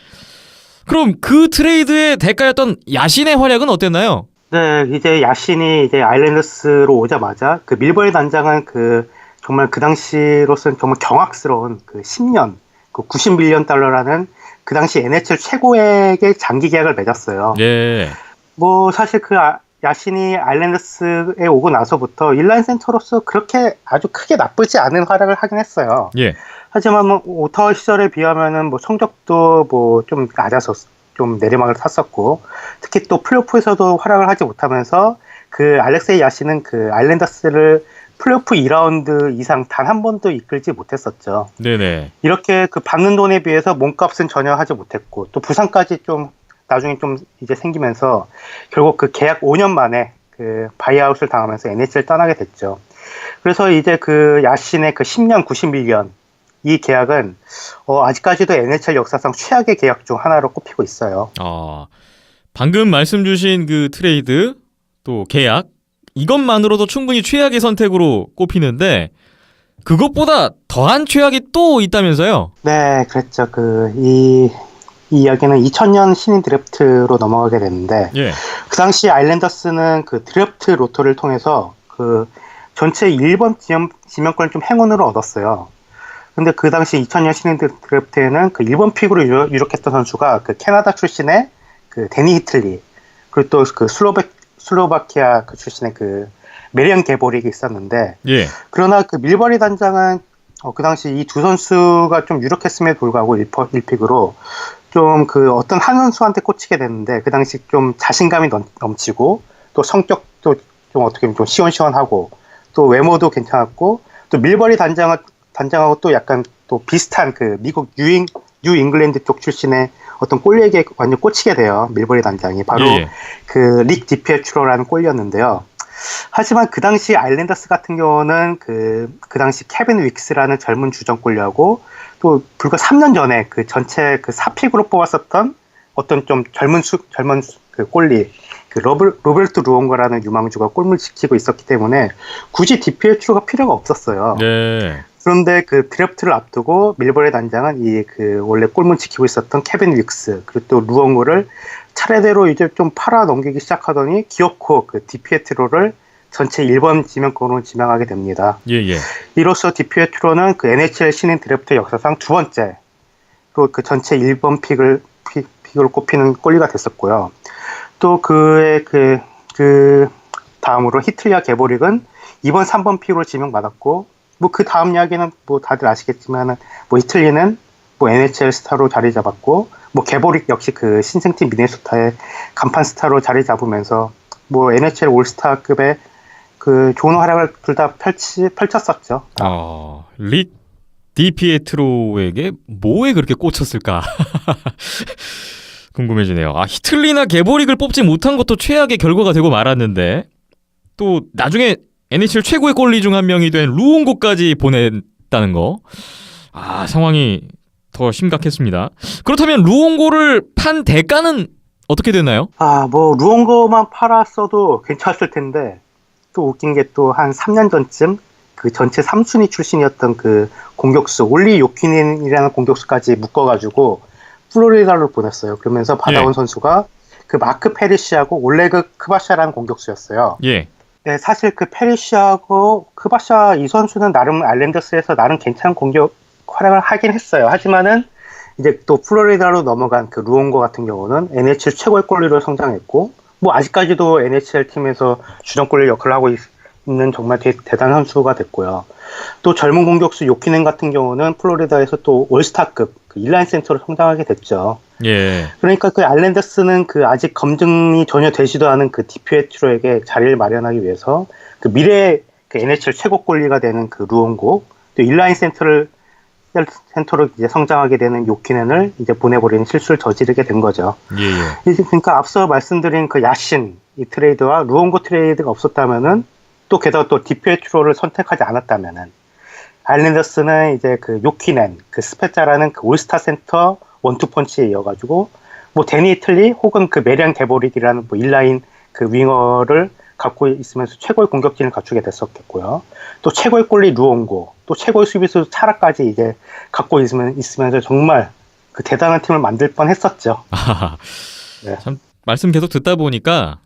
그럼 그 트레이드의 대가였던 야신의 활약은 어땠나요? 네, 이제 야신이 이제 아일랜더스로 오자마자 그 밀버리 단장은 정말 그 당시로서는 정말 경악스러운 10년, 90밀리언 달러라는 그 당시 NHL 최고액의 장기 계약을 맺었어요. 예. 뭐 사실 야신이 아일랜더스에 오고 나서부터 인라인 센터로서 그렇게 아주 크게 나쁘지 않은 활약을 하긴 했어요. 예. 하지만 뭐 오타와 시절에 비하면은 뭐 성적도 뭐 좀 낮아서 좀 내리막을 탔었고 특히 또 플레이오프에서도 활약을 하지 못하면서 그 알렉세이 야신은 그 아일랜더스를 플레이오프 2라운드 이상 단 한 번도 이끌지 못했었죠. 네네. 이렇게 그 받는 돈에 비해서 몸값은 전혀 하지 못했고 또 부상까지 좀 나중에 좀 이제 생기면서 결국 그 계약 5년 만에 그 바이아웃을 당하면서 NHL을 떠나게 됐죠. 그래서 이제 그 야신의 그 10년 90밀리언 이 계약은 아직까지도 NHL 역사상 최악의 계약 중 하나로 꼽히고 있어요. 방금 말씀 주신 그 트레이드 또 계약 이것만으로도 충분히 최악의 선택으로 꼽히는데 그것보다 더한 최악이 또 있다면서요? 네, 그랬죠. 이 이야기는 2000년 신인 드래프트로 넘어가게 됐는데 예. 그 당시 아일랜더스는 그 드래프트 로토를 통해서 그 전체 1번 지명권을 좀 행운으로 얻었어요. 근데 그 당시 2000년 신인 드래프트에는 그 1번 픽으로 유력했던 선수가 그 캐나다 출신의 그 데니 히틀리 그리고 또 그 슬로바키아 그 출신의 그 메리언 게보릭이 있었는데 예. 그러나 그 밀버리 단장은 그 당시 이 두 선수가 좀 유력했음에도 불구하고 1픽으로 좀 그 어떤 한 선수한테 꽂히게 됐는데 그 당시 좀 자신감이 넘치고 또 성격도 좀 어떻게 보면 좀 시원시원하고 또 외모도 괜찮았고 또 밀버리 단장하고 또 약간 또 비슷한 그 미국 뉴 잉글랜드 쪽 출신의 어떤 골리에게 완전 꽂히게 돼요. 밀버리 단장이 바로 그 릭 디피에트로라는 골이었는데요. 하지만 그 당시 아일랜더스 같은 경우는 그 당시 케빈 윅스라는 젊은 주전골리하고 또 불과 3년 전에 그 전체 그 4픽으로 뽑았었던 어떤 좀 젊은 그 골리 그 로베르토 루옹고라는 유망주가 골문을 지키고 있었기 때문에 굳이 DPH가 필요가 없었어요. 네. 그런데 그 드래프트를 앞두고 밀버리 단장은 이 그 원래 골문 지키고 있었던 케빈 윅스 그리고 또 루옹고를 차례대로 이제 좀 팔아 넘기기 시작하더니 기어코 그 디피에트로를 전체 1번 지명권으로 지명하게 됩니다. 예. 이로써 디피에트로는 그 NHL 신인 드래프트 역사상 두 번째로 그 전체 1번 픽으로 꼽히는 골리가 됐었고요. 또 그의 그 다음으로 히틀리아 게보릭은 2번, 3번 픽으로 지명받았고 뭐 그 다음 이야기는 뭐 다들 아시겠지만은 뭐 히틀리는 뭐 NHL 스타로 자리 잡았고 뭐 게보릭 역시 그 신생팀 미네소타의 간판 스타로 자리 잡으면서 뭐 NHL 올스타급의 그 좋은 활약을 둘 다 펼쳤었죠. 릭 디피에트로에게 뭐에 그렇게 꽂혔을까? 궁금해지네요. 히틀리나 게보릭을 뽑지 못한 것도 최악의 결과가 되고 말았는데 또 나중에 NHL 최고의 골리 중 한 명이 된 루옹고까지 보냈다는 거. 상황이 더 심각했습니다. 그렇다면 루옹고를 판 대가는 어떻게 되나요? 뭐 루옹고만 팔았어도 괜찮았을 텐데 또 웃긴 게 또 한 3년 전쯤 그 전체 3순위 출신이었던 그 공격수 올리 요키닌이라는 공격수까지 묶어가지고 플로리다로 보냈어요. 그러면서 받아온 선수가 그 마크 페리시하고 올레그 크바샤라는 공격수였어요. 예. 네, 사실 그 페리시하고 크바샤 이 선수는 나름 아일랜더스에서 나름 괜찮은 공격 활약을 하긴 했어요. 하지만은 이제 또 플로리다로 넘어간 그 루옹고 같은 경우는 NHL 최고의 골리로 성장했고 뭐 아직까지도 NHL 팀에서 주전 골리 역할을 하고 있는 정말 대단한 선수가 됐고요. 또 젊은 공격수 요키넨 같은 경우는 플로리다에서 또 올스타급 그 인라인 센터로 성장하게 됐죠. 예. 그러니까 그 아일랜더스는 그 아직 검증이 전혀 되지도 않은 그 디피에트로에게 자리를 마련하기 위해서 그 미래의 그 NHL 최고 골리가 되는 그 루옹고 또 인라인 센터로 이제 성장하게 되는 요키넨을 이제 보내버리는 실수를 저지르게 된 거죠. 예. 그러니까 앞서 말씀드린 그 야신 이 트레이드와 루옹고 트레이드가 없었다면은 또 게다가 또 디피에트로를 선택하지 않았다면은 아일랜더스는 이제 그 요키넨, 그 스페자라는 그 올스타 센터 원투펀치에 이어가지고 뭐 데니 히틀리 혹은 그 메리안 게보릭이라는 뭐 인라인 그 윙어를 갖고 있으면서 최고의 공격진을 갖추게 됐었겠고요. 또 최고의 골리 루옹고, 또 최고의 수비수 차라까지 이제 갖고 있으면서 정말 그 대단한 팀을 만들 뻔했었죠. 네. 참 말씀 계속 듣다 보니까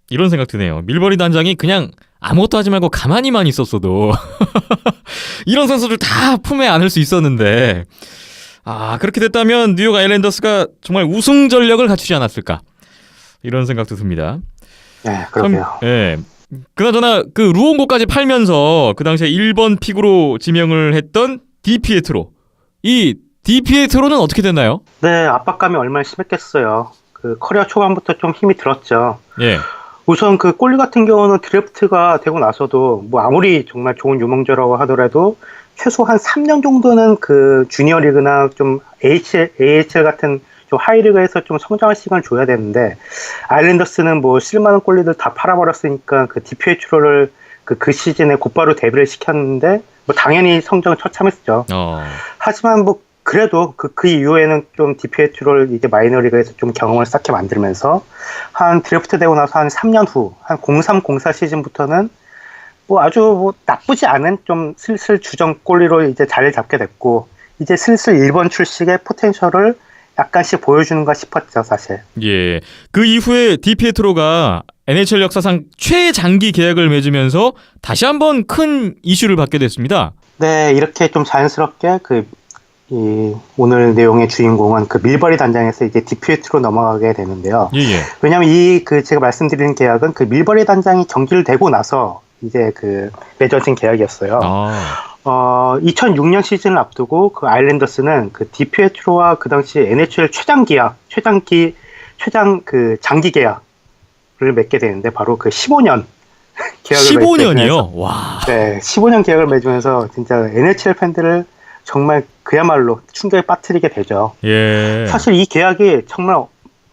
이런 생각 드네요. 밀버리 단장이 그냥 아무것도 하지 말고 가만히만 있었어도 이런 선수들 다 품에 안을 수 있었는데 그렇게 됐다면 뉴욕 아일랜더스가 정말 우승 전력을 갖추지 않았을까 이런 생각도 듭니다. 네, 그러게요. 예. 그나저나 그 루옹고까지 팔면서 그 당시에 1번 픽으로 지명을 했던 디피에트로, 이 디피에트로는 어떻게 됐나요? 네, 압박감이 얼마나 심했겠어요. 그 커리어 초반부터 좀 힘이 들었죠. 예. 우선 그 골리 같은 경우는 드래프트가 되고 나서도 뭐 아무리 정말 좋은 유망주라고 하더라도 최소 한 3년 정도는 그 주니어 리그나 좀 AHL 같은 좀 하이리그에서 좀 성장할 시간을 줘야 되는데 아일랜더스는 뭐 쓸만한 골리들 다 팔아버렸으니까 그 디피에트로를 그 시즌에 곧바로 데뷔를 시켰는데 뭐 당연히 성적은 처참했죠. 하지만 뭐 그래도 그 이후에는 좀 디피에트로를 이제 마이너리그에서 좀 경험을 쌓게 만들면서 한 드래프트 되고 나서 한 3년 후 한 03-04 시즌부터는 뭐 아주 뭐 나쁘지 않은 좀 슬슬 주전 골리로 이제 자리를 잡게 됐고 이제 슬슬 1번 출식의 포텐셜을 약간씩 보여주는가 싶었죠, 사실. 예. 그 이후에 디피에트로가 NHL 역사상 최장기 계약을 맺으면서 다시 한번 큰 이슈를 받게 됐습니다. 네, 이렇게 좀 자연스럽게 오늘 내용의 주인공은 그 밀버리 단장에서 이제 디피에트로 넘어가게 되는데요. 예. 왜냐하면 제가 말씀드리는 계약은 그 밀버리 단장이 경기를 되고 나서 이제 그 맺어진 계약이었어요. 2006년 시즌을 앞두고 그 아일랜더스는 그 디피에트로와 그 당시 NHL 최장 그 장기 계약을 맺게 되는데 바로 그 15년 계약을 15년이요? 와. 네, 15년 계약을 맺으면서 진짜 NHL 팬들을 정말 그야말로 충격에 빠뜨리게 되죠. 예. 사실 이 계약이 정말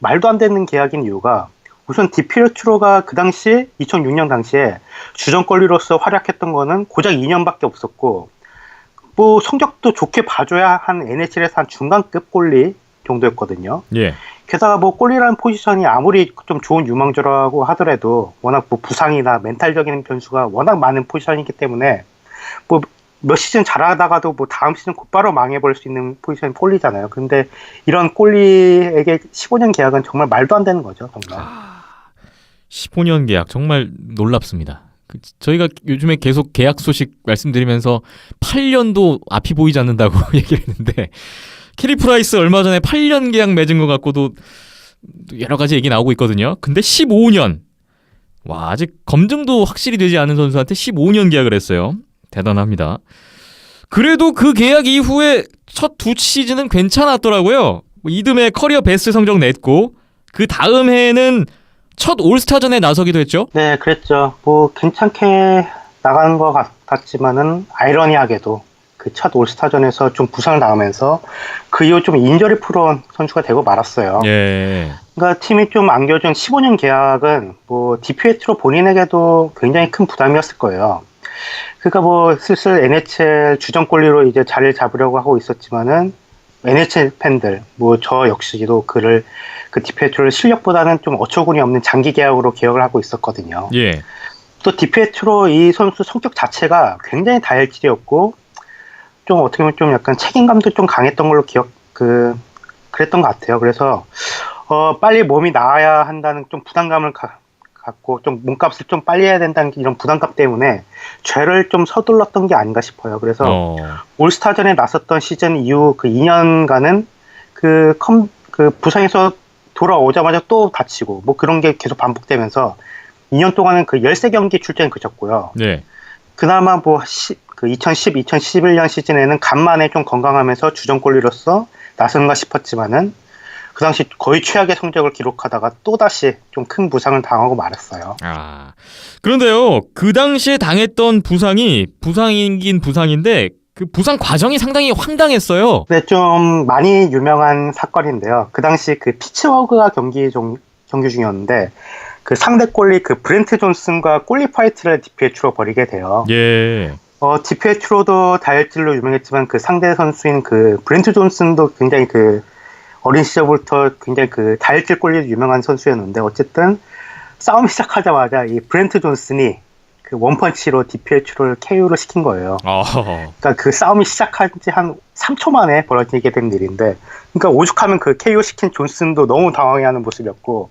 말도 안 되는 계약인 이유가 우선 디피에트로가 그 당시 2006년 당시에 주전권리로서 활약했던 거는 고작 2년밖에 없었고 뭐 성적도 좋게 봐줘야 한 NHL에서 한 중간급 골리 정도였거든요. 예. 게다가 뭐 골리라는 포지션이 아무리 좀 좋은 유망주라고 하더라도 워낙 뭐 부상이나 멘탈적인 변수가 워낙 많은 포지션이기 때문에 뭐 몇 시즌 잘하다가도 뭐 다음 시즌 곧바로 망해버릴 수 있는 포지션이 골리잖아요. 근데 이런 골리에게 15년 계약은 정말 말도 안 되는 거죠, 정말. 15년 계약 정말 놀랍습니다. 저희가 요즘에 계속 계약 소식 말씀드리면서 8년도 앞이 보이지 않는다고 얘기를 했는데 캐리 프라이스 얼마 전에 8년 계약 맺은 것 갖고도 여러 가지 얘기 나오고 있거든요. 근데 15년. 와, 아직 검증도 확실히 되지 않은 선수한테 15년 계약을 했어요. 대단합니다. 그래도 그 계약 이후에 첫 두 시즌은 괜찮았더라고요. 이듬해 커리어 베스트 성적 냈고 그 다음 해에는 첫 올스타전에 나서기도 했죠. 네, 그랬죠. 뭐 괜찮게 나가는 것 같지만은 아이러니하게도 그 첫 올스타전에서 좀 부상을 당하면서 그 이후 좀 인저리 프로온 선수가 되고 말았어요. 예. 그러니까 팀이 좀 안겨준 15년 계약은 뭐 디피에트로 본인에게도 굉장히 큰 부담이었을 거예요. 그러니까 뭐 슬슬 NHL 주전권리로 이제 자리를 잡으려고 하고 있었지만은 NHL 팬들 뭐 저 역시도 그 디피에트로를 실력보다는 좀 어처구니 없는 장기 계약으로 기억을 하고 있었거든요. 예. 또 디피에트로 이 선수 성격 자체가 굉장히 다혈질이었고 좀 어떻게 보면 좀 약간 책임감도 좀 강했던 걸로 그랬던 것 같아요. 그래서 빨리 몸이 나아야 한다는 좀 부담감을 갖고 좀 몸값을 좀 빨리 해야 된다는 이런 부담감 때문에 죄를 좀 서둘렀던 게 아닌가 싶어요. 그래서 올스타전에 나섰던 시즌 이후 그 2년간은 그 부상에서 돌아오자마자 또 다치고 뭐 그런 게 계속 반복되면서 2년 동안은 그 13경기 출전이 그쳤고요. 네. 그나마 뭐 그 2010, 2011년 시즌에는 간만에 좀 건강하면서 주전골리로서 나선가 싶었지만은 그 당시 거의 최악의 성적을 기록하다가 또다시 좀 큰 부상을 당하고 말았어요. 아, 그런데요, 그 당시에 당했던 부상이긴 부상인데 그 부상 과정이 상당히 황당했어요. 네, 좀 많이 유명한 사건인데요. 그 당시 그 피츠버그가 경기 중이었는데 그 상대 골리 그 브렌트 존슨과 골리 파이트를 디피에트로 벌이게 돼요. 예. 디피에트로도 다혈질로 유명했지만 그 상대 선수인 그 브렌트 존슨도 굉장히 그 어린 시절부터 굉장히 그 다혈질 골리로 유명한 선수였는데 어쨌든 싸움이 시작하자마자 이 브렌트 존슨이 그 원펀치로 디피에트로를 KO를 시킨 거예요. 그러니까 그 싸움이 시작한 지 한 3초 만에 벌어지게 된 일인데 그러니까 오죽하면 그 KO 시킨 존슨도 너무 당황해하는 모습이었고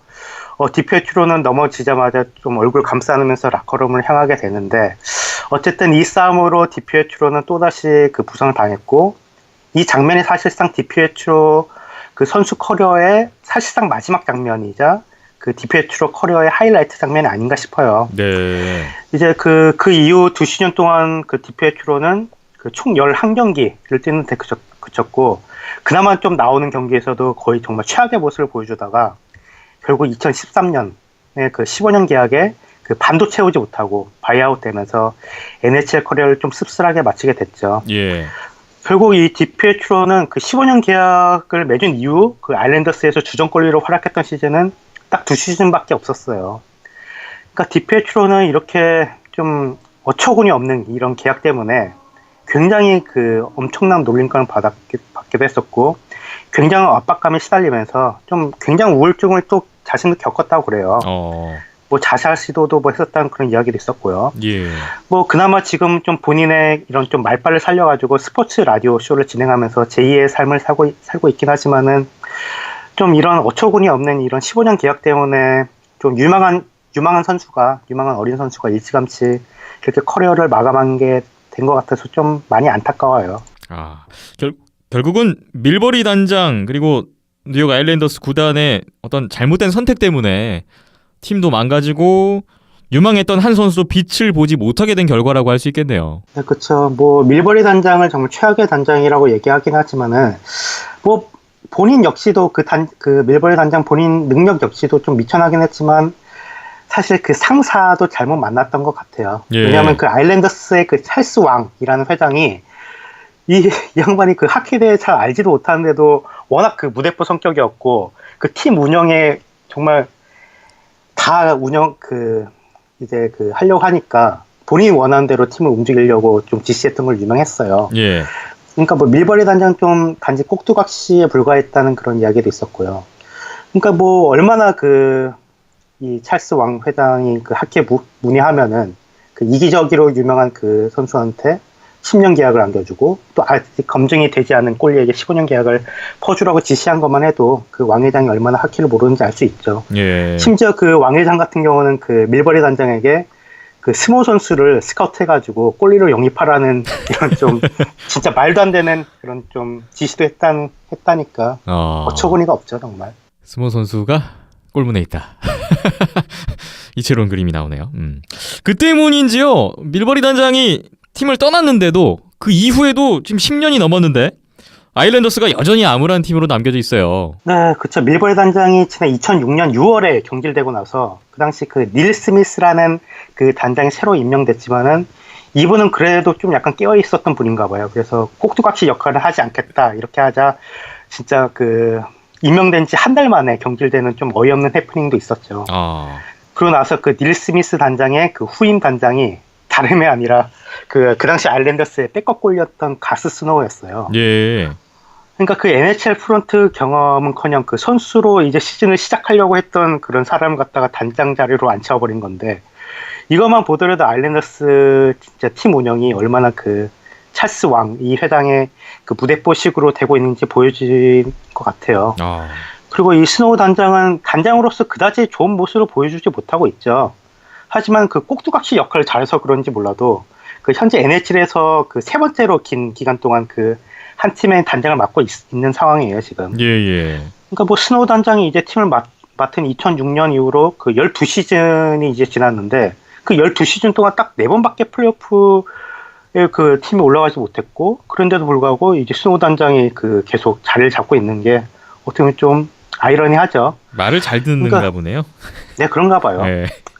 디피에트로는 넘어지자마자 좀 얼굴 감싸면서 라커룸을 향하게 되는데 어쨌든 이 싸움으로 디피에트로는 또다시 그 부상을 당했고 이 장면이 사실상 디피에트로 그 선수 커리어의 사실상 마지막 장면이자 그 디피에트로 커리어의 하이라이트 장면이 아닌가 싶어요. 네. 이제 그 이후 2시즌 동안 그 디피에트로는 그 총 11경기를 뛰는데 그쳤고 그나마 좀 나오는 경기에서도 거의 정말 최악의 모습을 보여주다가 결국 2013년에 그 15년 계약에 그 반도 채우지 못하고 바이아웃 되면서 NHL 커리어를 좀 씁쓸하게 마치게 됐죠. 예. 결국 이 디피에트로는 그 15년 계약을 맺은 이후 그 아일랜더스에서 주전권리로 활약했던 시즌은 딱 2시즌밖에 없었어요. 그러니까 디피에트로는 이렇게 좀 어처구니 없는 이런 계약 때문에 굉장히 그 엄청난 놀림감을 받기도 했었고 굉장한 압박감에 시달리면서 좀 굉장히 우울증을 또 자신도 겪었다고 그래요. 뭐 자살 시도도 뭐 했었다는 그런 이야기도 있었고요. 예. 뭐 그나마 지금 좀 본인의 이런 좀 말빨을 살려가지고 스포츠 라디오 쇼를 진행하면서 제2의 삶을 살고 있긴 하지만은 좀 이런 어처구니 없는 이런 15년 계약 때문에 좀 유망한 어린 선수가 일찌감치 이렇게 커리어를 마감한 게 된 것 같아서 좀 많이 안타까워요. 결국은 밀버리 단장 그리고 뉴욕 아일랜더스 구단의 어떤 잘못된 선택 때문에 팀도 망가지고 유망했던 한 선수도 빛을 보지 못하게 된 결과라고 할 수 있겠네요. 네, 그렇죠. 뭐 밀버리 단장을 정말 최악의 단장이라고 얘기하긴 하지만은 뭐 본인 역시도 그 밀버리 단장 본인 능력 역시도 좀 미천하긴 했지만 사실 그 상사도 잘못 만났던 것 같아요. 예. 왜냐하면 그 아일랜더스의 그 찰스 왕이라는 회장이 이 양반이 그 하키에 대해 잘 알지도 못하는데도 워낙 그 무대포 성격이었고 그 팀 운영에 정말 다 이제 하려고 하니까 본인이 원하는 대로 팀을 움직이려고 좀 지시했던 걸 유명했어요. 예. 그러니까 뭐 밀버리 단장 좀 단지 꼭두각시에 불과했다는 그런 이야기도 있었고요. 그러니까 뭐 얼마나 이 찰스 왕 회장이 학회 문의하면은 이기적으로 유명한 선수한테 10년 계약을 안겨주고 또 아직 검증이 되지 않은 꼴리에게 15년 계약을 퍼주라고 지시한 것만 해도 왕 회장이 얼마나 하키를 모르는지 알 수 있죠. 예. 심지어 왕 회장 같은 경우는 밀버리 단장에게 스모 선수를 스카우트 해가지고 꼴리로 영입하라는 이런 좀 진짜 말도 안 되는 그런 좀 지시도 했다니까 어처구니가 없죠 정말. 스모 선수가 골문에 있다. 이채로운 그림이 나오네요. 그 때문인지요. 밀버리 단장이 팀을 떠났는데도 그 이후에도 지금 10년이 넘었는데 아일랜더스가 여전히 암울한 팀으로 남겨져 있어요. 네, 그렇죠. 밀버리 단장이 지난 2006년 6월에 경질되고 나서 그 당시 닐 스미스라는 단장이 새로 임명됐지만은 이분은 그래도 좀 약간 깨어 있었던 분인가 봐요. 그래서 꼭두각시 역할을 하지 않겠다 이렇게 하자 진짜 임명된 지 한 달 만에 경질되는 좀 어이없는 해프닝도 있었죠. 그러고 나서 닐 스미스 단장의 후임 단장이 다름이 아니라 그 당시 아일랜더스의 백업 골이었던 가스 스노우였어요. 예. 그러니까 NHL 프런트 경험은커녕 선수로 이제 시즌을 시작하려고 했던 그런 사람을 갖다가 단장 자리로 앉혀버린 건데 이것만 보더라도 아일랜더스 진짜 팀 운영이 얼마나 찰스 왕 이 회장의 무대뽀식으로 되고 있는지 보여진 것 같아요. 그리고 이 스노우 단장은 단장으로서 그다지 좋은 모습을 보여주지 못하고 있죠. 하지만 꼭두각시 역할을 잘해서 그런지 몰라도 현재 NHL에서 세 번째로 긴 기간 동안 한 팀의 단장을 맡고 있는 상황이에요 지금. 예. 그러니까 뭐 스노우 단장이 이제 팀을 맡은 2006년 이후로 12시즌이 이제 지났는데 12시즌 동안 딱 4번밖에 플레이오프에 팀이 올라가지 못했고 그런데도 불구하고 이제 스노우 단장이 계속 자리를 잡고 있는 게 어떻게 보면 좀 아이러니하죠. 말을 잘 듣는가 보네요. 네, 그런가 봐요.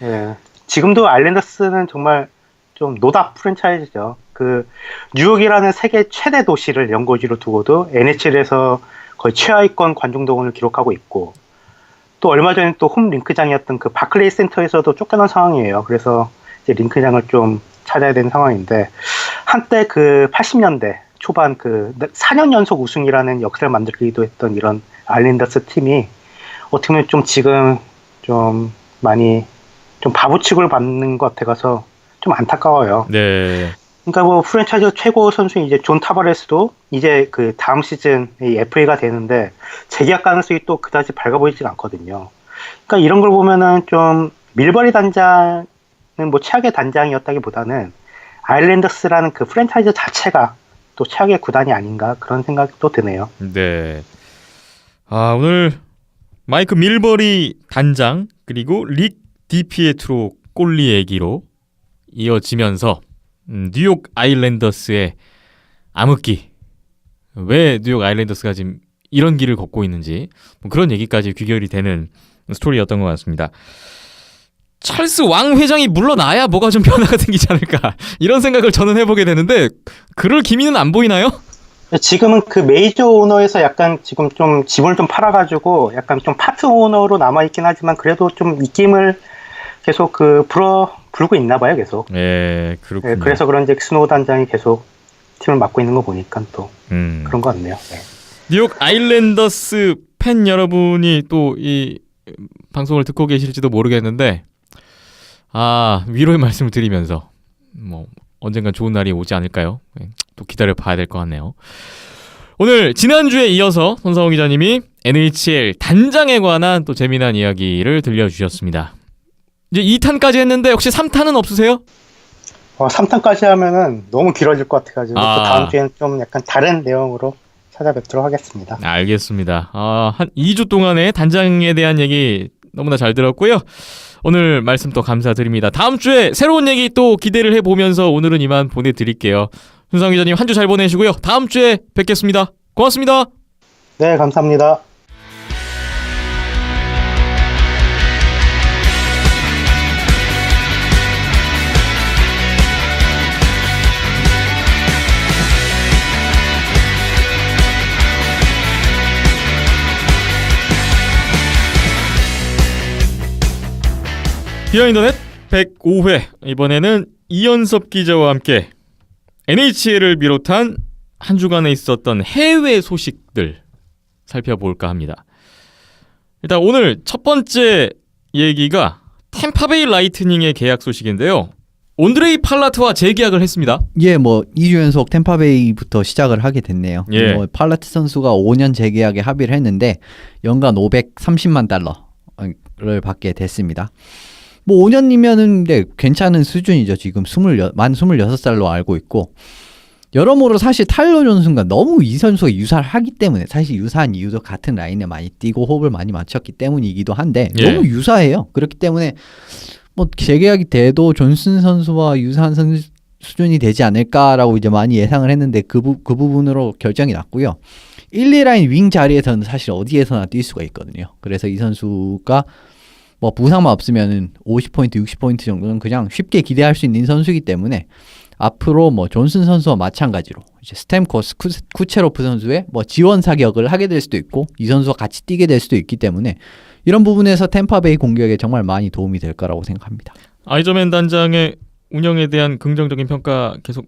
예. 지금도 아일랜더스는 정말 좀 노답 프랜차이즈죠. 뉴욕이라는 세계 최대 도시를 연고지로 두고도 NHL에서 거의 최하위권 관중동원을 기록하고 있고 또 얼마 전에 또 홈 링크장이었던 바클레이 센터에서도 쫓겨난 상황이에요. 그래서 이제 링크장을 좀 찾아야 되는 상황인데 한때 80년대 초반 4년 연속 우승이라는 역사를 만들기도 했던 이런 아일랜더스 팀이 어떻게 보면 좀 지금 좀 많이 좀 바보 취급을 받는 것 같아서 좀 안타까워요. 네. 그러니까 뭐 프랜차이즈 최고 선수인 이제 존 타바레스도 이제 다음 시즌 이 FA가 되는데 재계약 가능성이 또 그다지 밝아 보이지 않거든요. 그러니까 이런 걸 보면은 좀 밀버리 단장은 뭐 최악의 단장이었다기보다는 아일랜더스라는 프랜차이즈 자체가 또 최악의 구단이 아닌가 그런 생각도 드네요. 네. 오늘 마이크 밀버리 단장 그리고 릭 디피에트로 꼴리 얘기로 이어지면서 뉴욕 아일랜더스의 암흑기, 왜 뉴욕 아일랜더스가 지금 이런 길을 걷고 있는지 뭐 그런 얘기까지 귀결이 되는 스토리였던 것 같습니다. 찰스 왕 회장이 물러나야 뭐가 좀 변화가 생기지 않을까 이런 생각을 저는 해보게 되는데 그럴 기미는 안 보이나요? 지금은 메이저 오너에서 약간 지금 좀 지분을 좀 팔아가지고 약간 좀 파트 오너로 남아있긴 하지만 그래도 좀 입김을 계속 불고 있나 봐요 계속. 예, 그렇군요. 네, 그래서 그런지 스노우 단장이 계속 팀을 맡고 있는 거 보니까 또 그런 것 같네요. 네. 뉴욕 아일랜더스 팬 여러분이 또 이 방송을 듣고 계실지도 모르겠는데 위로의 말씀을 드리면서 뭐 언젠간 좋은 날이 오지 않을까요? 또 기다려 봐야 될 것 같네요. 오늘 지난주에 이어서 손상호 기자님이 NHL 단장에 관한 또 재미난 이야기를 들려주셨습니다. 이제 2탄까지 했는데 혹시 3탄은 없으세요? 3탄까지 하면은 너무 길어질 것 같아가지고 또 다음 주에는 좀 약간 다른 내용으로 찾아뵙도록 하겠습니다. 알겠습니다. 한 2주 동안의 단장에 대한 얘기 너무나 잘 들었고요. 오늘 말씀 또 감사드립니다. 다음 주에 새로운 얘기 또 기대를 해보면서 오늘은 이만 보내드릴게요. 손상호 기자님 한 주 잘 보내시고요. 다음 주에 뵙겠습니다. 고맙습니다. 네, 감사합니다. 비하인더넷 105회 이번에는 이연섭 기자와 함께 NHL을 비롯한 한 주간에 있었던 해외 소식들 살펴볼까 합니다. 일단 오늘 첫 번째 얘기가 템파베이 라이트닝의 계약 소식인데요. 온드레이 팔라트와 재계약을 했습니다. 예, 뭐 2주 연속 템파베이부터 시작을 하게 됐네요. 예. 뭐 팔라트 선수가 5년 재계약에 합의를 했는데 연간 530만 달러를 받게 됐습니다. 뭐 5년이면은 네, 괜찮은 수준이죠. 지금 만 26살로 알고 있고 여러모로 사실 타일러 존슨과 너무 이 선수가 유사하기 때문에 사실 유사한 이유도 같은 라인에 많이 뛰고 호흡을 많이 맞췄기 때문이기도 한데 예. 너무 유사해요. 그렇기 때문에 뭐 재계약이 돼도 존슨 선수와 유사한 수준이 되지 않을까라고 이제 많이 예상을 했는데 그 부분으로 결정이 났고요. 1, 2라인 윙 자리에서는 사실 어디에서나 뛸 수가 있거든요. 그래서 이 선수가 뭐 부상만 없으면은 50포인트, 60포인트 정도는 그냥 쉽게 기대할 수 있는 선수이기 때문에 앞으로 뭐 존슨 선수와 마찬가지로 이제 스탬코스 쿠체로프 선수의 뭐 지원 사격을 하게 될 수도 있고 이 선수와 같이 뛰게 될 수도 있기 때문에 이런 부분에서 템파베이 공격에 정말 많이 도움이 될 거라고 생각합니다. 아이저맨 단장의 운영에 대한 긍정적인 평가 계속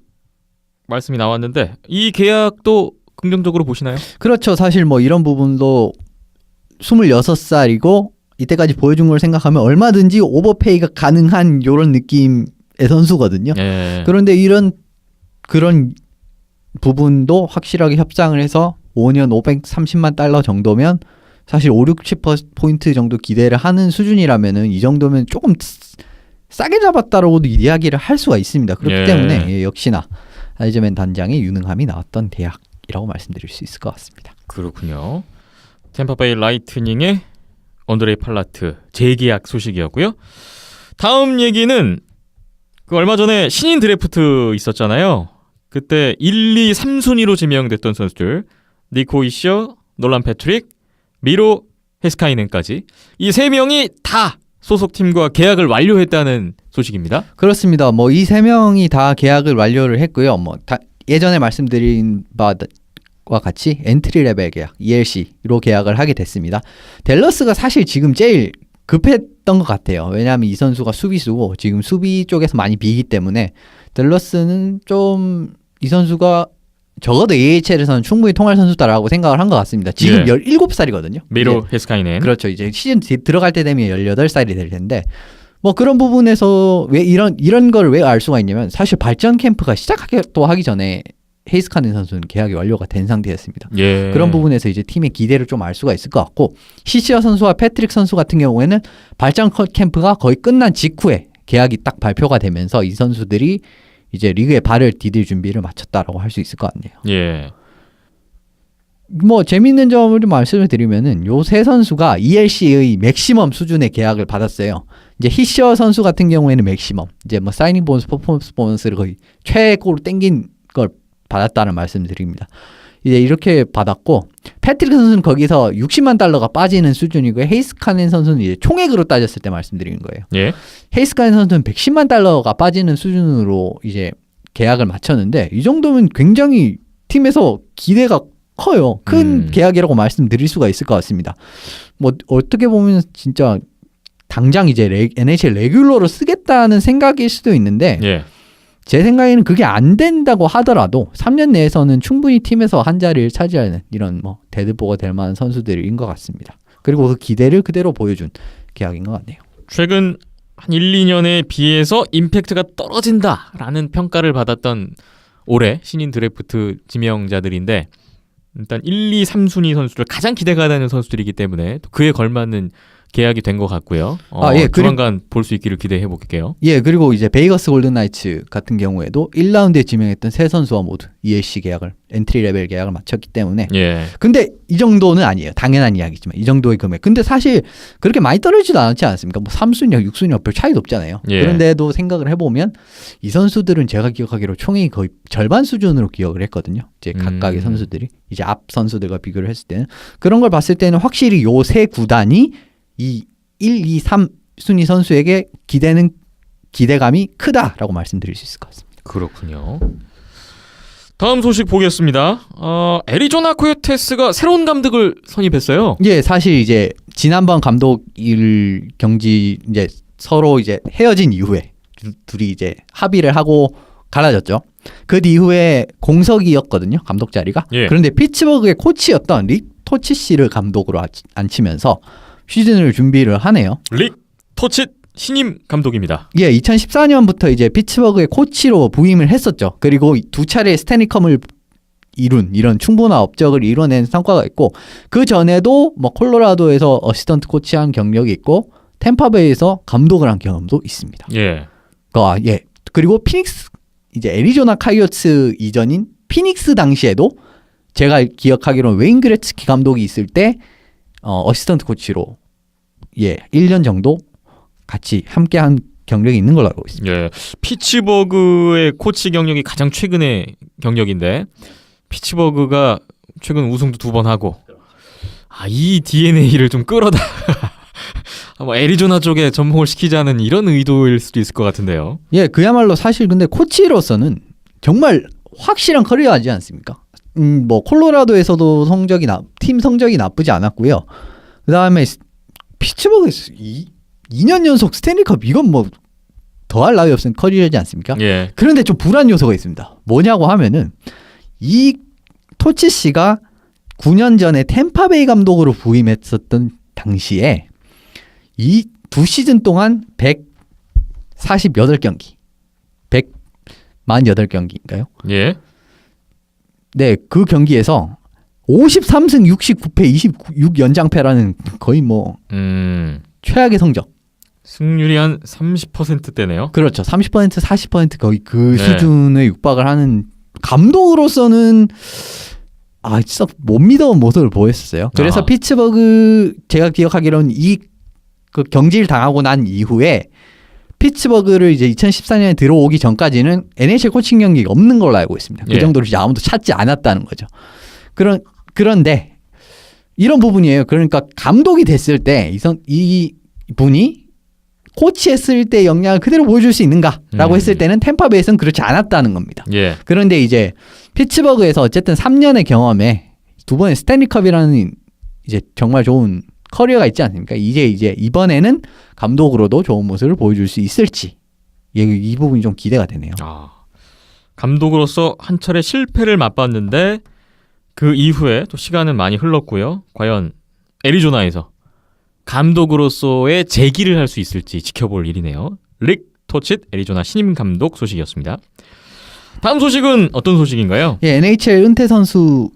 말씀이 나왔는데 이 계약도 긍정적으로 보시나요? 그렇죠. 사실 뭐 이런 부분도 26살이고 이때까지 보여준 걸 생각하면 얼마든지 오버페이가 가능한 이런 느낌의 선수거든요. 예. 그런데 그런 부분도 확실하게 협상을 해서 5년 530만 달러 정도면 사실 5, 60% 정도 기대를 하는 수준이라면은 이 정도면 조금 싸게 잡았다라고도 이야기를 할 수가 있습니다. 그렇기 예. 때문에 예, 역시나 아이저맨 단장의 유능함이 나왔던 대학이라고 말씀드릴 수 있을 것 같습니다. 그렇군요. 템파베이 라이트닝의 온드레이 팔라트 재계약 소식이었고요. 다음 얘기는 그 얼마 전에 신인 드래프트 있었잖아요. 그때 1, 2, 3순위로 지명됐던 선수들 니코 이셔, 놀란 패트릭, 미로 헤스카이넨까지 이 세 명이 다 소속팀과 계약을 완료했다는 소식입니다. 그렇습니다. 뭐 이 세 명이 다 계약을 완료를 했고요. 뭐 예전에 말씀드린 바와 같이 엔트리 레벨 계약 ELC로 계약을 하게 됐습니다. 댈러스가 사실 지금 제일 급했던 것 같아요. 왜냐하면 이 선수가 수비수고 지금 수비 쪽에서 많이 비기 때문에 댈러스는 좀 이 선수가 적어도 AHL에서는 충분히 통할 선수다라고 생각을 한 것 같습니다. 지금 예. 17살이거든요. 미로 헤스카이넨. 그렇죠. 이제 시즌 들어갈 때 되면 18살이 될 텐데 뭐 그런 부분에서 왜 이런 걸 왜 알 수가 있냐면 사실 발전 캠프가 하기 전에 헤이스카넨 선수는 계약이 완료가 된 상태였습니다. 예. 그런 부분에서 이제 팀의 기대를 좀 알 수가 있을 것 같고 히시어 선수와 패트릭 선수 같은 경우에는 발전 캠프가 거의 끝난 직후에 계약이 딱 발표가 되면서 이 선수들이 이제 리그에 발을 디딜 준비를 마쳤다라고 할 수 있을 것 같네요. 예. 뭐 재미있는 점을 좀 말씀을 드리면은 요 세 선수가 ELC의 맥시멈 수준의 계약을 받았어요. 이제 히시어 선수 같은 경우에는 맥시멈, 이제 뭐 사이닝 보너스, 퍼포먼스 보너스를 거의 최고로 땡긴 걸 받았다는 말씀드립니다. 이제 이렇게 받았고 패트릭 선수는 거기서 60만 달러가 빠지는 수준이고요. 헤이스카넨 선수는 이제 총액으로 따졌을 때 말씀드리는 거예요. 예. 헤이스카넨 선수는 110만 달러가 빠지는 수준으로 이제 계약을 마쳤는데 이 정도면 굉장히 팀에서 기대가 커요. 큰 계약이라고 말씀드릴 수가 있을 것 같습니다. 뭐 어떻게 보면 진짜 당장 이제 NHL 레귤러로 쓰겠다는 생각일 수도 있는데 예. 제 생각에는 그게 안 된다고 하더라도 3년 내에서는 충분히 팀에서 한 자리를 차지하는 이런 뭐 데드보가 될 만한 선수들인 것 같습니다. 그리고 그 기대를 그대로 보여준 계약인 것 같네요. 최근 한 1, 2년에 비해서 임팩트가 떨어진다라는 평가를 받았던 올해 신인 드래프트 지명자들인데 일단 1, 2, 3순위 선수들 가장 기대가 되는 선수들이기 때문에 또 그에 걸맞는 계약이 된 것 같고요. 예, 조만간 볼 수 있기를 기대해 볼게요. 예, 그리고 이제 베이거스 골든 나이츠 같은 경우에도 1라운드에 지명했던 세 선수와 모두 ELC 계약을 엔트리 레벨 계약을 마쳤기 때문에 예. 근데 이 정도는 아니에요. 당연한 이야기지만 이 정도의 금액. 근데 사실 그렇게 많이 떨어지지도 않지 않습니까? 뭐 3순위와 6순위와 별 차이도 없잖아요. 예. 그런데도 생각을 해보면 이 선수들은 제가 기억하기로 총액이 거의 절반 수준으로 기억을 했거든요. 이제 각각의 선수들이 이제 앞 선수들과 비교를 했을 때는 그런 걸 봤을 때는 확실히 요 세 구단이 이 1, 2, 3순위 선수에게 기대감이 크다라고 말씀드릴 수 있을 것 같습니다. 그렇군요. 다음 소식 보겠습니다. 애리조나 코요테스가 새로운 감독을 선임했어요. 예, 사실 이제 지난번 감독 일 경지 이제 서로 이제 헤어진 이후에 둘이 이제 합의를 하고 갈라졌죠. 그 이후에 공석이었거든요, 감독 자리가. 예. 그런데 피츠버그의 코치였던 릭 토치시를 감독으로 앉히면서 시즌을 준비를 하네요. 릭 토칫 신임 감독입니다. 예, 2014년부터 이제 피츠버그의 코치로 부임을 했었죠. 그리고 두 차례 스탠리컵을 이룬 이런 충분한 업적을 이뤄낸 성과가 있고, 그 전에도 뭐 콜로라도에서 어시스턴트 코치한 경력이 있고 템파베이에서 감독을 한 경험도 있습니다. 예. 예. 그리고 피닉스, 이제 애리조나 카이오츠 이전인 피닉스 당시에도 제가 기억하기로는 웨인 그레츠키 감독이 있을 때 어시스턴트 코치로 1년 정도 같이 함께한 경력이 있는 걸로 알고 있습니다. 예. 피츠버그의 코치 경력이 가장 최근의 경력인데 피츠버그가 최근 우승도 2번 하고 이 DNA를 좀 끌어다 뭐 애리조나 쪽에 접목을 시키자는 이런 의도일 수도 있을 것 같은데요. 예, 그야말로 사실 근데 코치로서는 정말 확실한 커리어하지 않습니까? 뭐 콜로라도에서도 팀 성적이 나쁘지 않았고요. 그 다음에 피츠버그에서 2년 연속 스탠리컵, 이건 뭐 더할 나위 없는 커리어지 않습니까? 예. 그런데 좀 불안 요소가 있습니다. 뭐냐고 하면은 이 토치 씨가 9년 전에 템파베이 감독으로 부임했었던 당시에 이 두 시즌 동안 148경기, 148경기인가요? 예. 네, 그 경기에서 53승 69패 26연장패라는 거의 뭐 최악의 성적. 승률이 한 30%대네요. 그렇죠. 30% 40% 거의 그 네. 수준에 육박을 하는 감독으로서는 진짜 못 믿어온 모습을 보였어요. 그래서 피츠버그, 제가 기억하기로는 그 경질 당하고 난 이후에 피츠버그를 이제 2014년에 들어오기 전까지는 NHL 코칭 경기가 없는 걸로 알고 있습니다. 그 예. 정도로 이제 아무도 찾지 않았다는 거죠. 그런데 이런 부분이에요. 그러니까 감독이 됐을 때 이 분이 코치했을 때 역량을 그대로 보여줄 수 있는가라고 했을 때는 템파베이스는 그렇지 않았다는 겁니다. 예. 그런데 이제 피츠버그에서 어쨌든 3년의 경험에 2번의 스탠리컵이라는 이제 정말 좋은 커리어가 있지 않습니까? 이제 이번에는 감독으로도 좋은 모습을 보여줄 수 있을지, 이 부분이 좀 기대가 되네요. 감독으로서 한 차례 실패를 맛봤는데 그 이후에 또 시간은 많이 흘렀고요. 과연 애리조나에서 감독으로서의 재기를 할 수 있을지 지켜볼 일이네요. 릭 토칫 애리조나 신임 감독 소식이었습니다. 다음 소식은 어떤 소식인가요? 예, NHL 은퇴 선수들의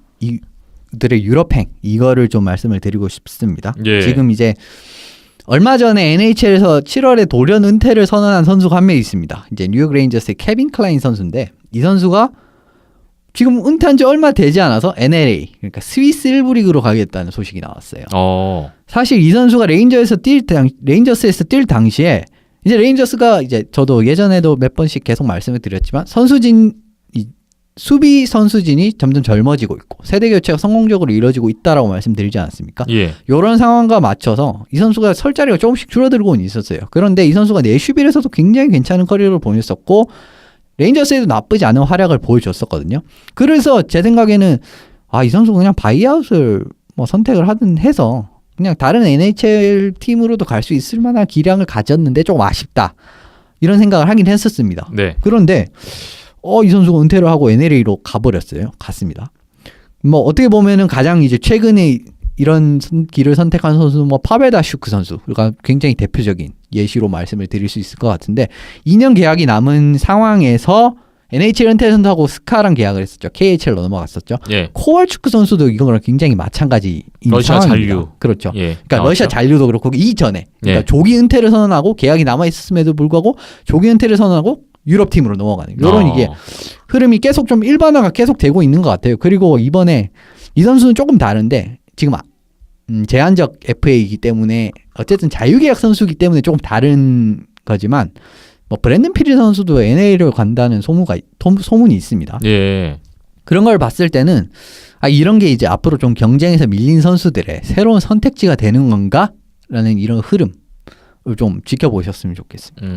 유럽행, 이거를 좀 말씀을 드리고 싶습니다. 예. 지금 이제 얼마 전에 NHL에서 7월에 돌연 은퇴를 선언한 선수가 한 명 있습니다. 이제 뉴욕 레인저스의 케빈 클라인 선수인데, 이 선수가 지금 은퇴한 지 얼마 되지 않아서 NLA, 그러니까 스위스 1부 리그로 가겠다는 소식이 나왔어요. 사실 이 선수가 레인저스에서 뛸 당시에 이제 레인저스가 이제 저도 예전에도 몇 번씩 계속 말씀을 드렸지만 수비 선수진이 점점 젊어지고 있고 세대 교체가 성공적으로 이루어지고 있다라고 말씀드리지 않았습니까? 예. 이런 상황과 맞춰서 이 선수가 설 자리가 조금씩 줄어들고는 있었어요. 그런데 이 선수가 내슈빌에서도 굉장히 괜찮은 커리어를 보냈었고 레인저스에도 나쁘지 않은 활약을 보여줬었거든요. 그래서 제 생각에는 이 선수가 그냥 바이아웃을 뭐 선택을 하든 해서 그냥 다른 NHL 팀으로도 갈 수 있을 만한 기량을 가졌는데 조금 아쉽다, 이런 생각을 하긴 했었습니다. 네. 그런데 이 선수가 은퇴를 하고 NLA로 갔습니다. 뭐 어떻게 보면은 가장 이제 최근에 이런 길을 선택한 선수, 뭐 파벨 다슈크 선수가 굉장히 대표적인 예시로 말씀을 드릴 수 있을 것 같은데, 2년 계약이 남은 상황에서 NHL 은퇴 선수하고 스카랑 계약을 했었죠. KHL로 넘어갔었죠. 예. 코왈추크 선수도 이거랑 굉장히 마찬가지인 러시아 상황입니다. 잔류. 그렇죠. 예. 그러니까 러시아 잔류도 그렇고 이전에, 그러니까 예. 조기 은퇴를 선언하고 계약이 남아 있음에도 불구하고 조기 은퇴를 선언하고 유럽 팀으로 넘어가는 이런 이게 흐름이 계속 좀 일반화가 계속 되고 있는 것 같아요. 그리고 이번에 이 선수는 조금 다른데 지금 제한적 FA이기 때문에 어쨌든 자유계약 선수이기 때문에 조금 다른 거지만, 뭐 브랜든 피리 선수도 NA를 간다는 소문이 있습니다. 예. 그런 걸 봤을 때는 이런 게 이제 앞으로 좀 경쟁에서 밀린 선수들의 새로운 선택지가 되는 건가라는 이런 흐름을 좀 지켜보셨으면 좋겠습니다.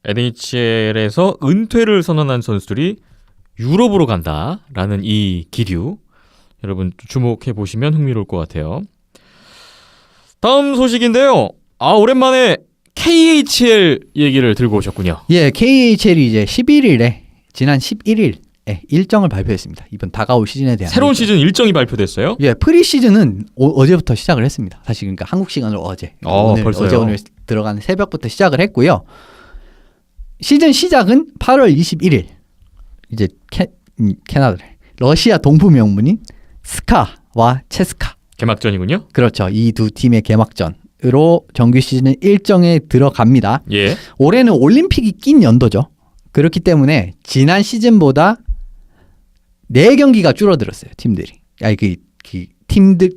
NHL에서 은퇴를 선언한 선수들이 유럽으로 간다라는 이 기류, 여러분 주목해 보시면 흥미로울 것 같아요. 다음 소식인데요. 오랜만에 KHL 얘기를 들고 오셨군요. 예, KHL이 이제 11일에 지난 11일에 일정을 발표했습니다. 이번 다가올 시즌에 대한 새로운 일정. 시즌 일정이 발표됐어요? 예, 프리시즌은 어제부터 시작을 했습니다. 사실 그러니까 한국 시간으로 오늘 벌써요? 어제 오늘 들어가는 새벽부터 시작을 했고요. 시즌 시작은 8월 21일. 이제 캐나다래. 러시아 동부 명문인 스카와 체스카. 개막전이군요. 그렇죠. 이 두 팀의 개막전으로 정규 시즌 일정에 들어갑니다. 예. 올해는 올림픽이 낀 연도죠. 그렇기 때문에 지난 시즌보다 4경기가 줄어들었어요. 팀들이. 아니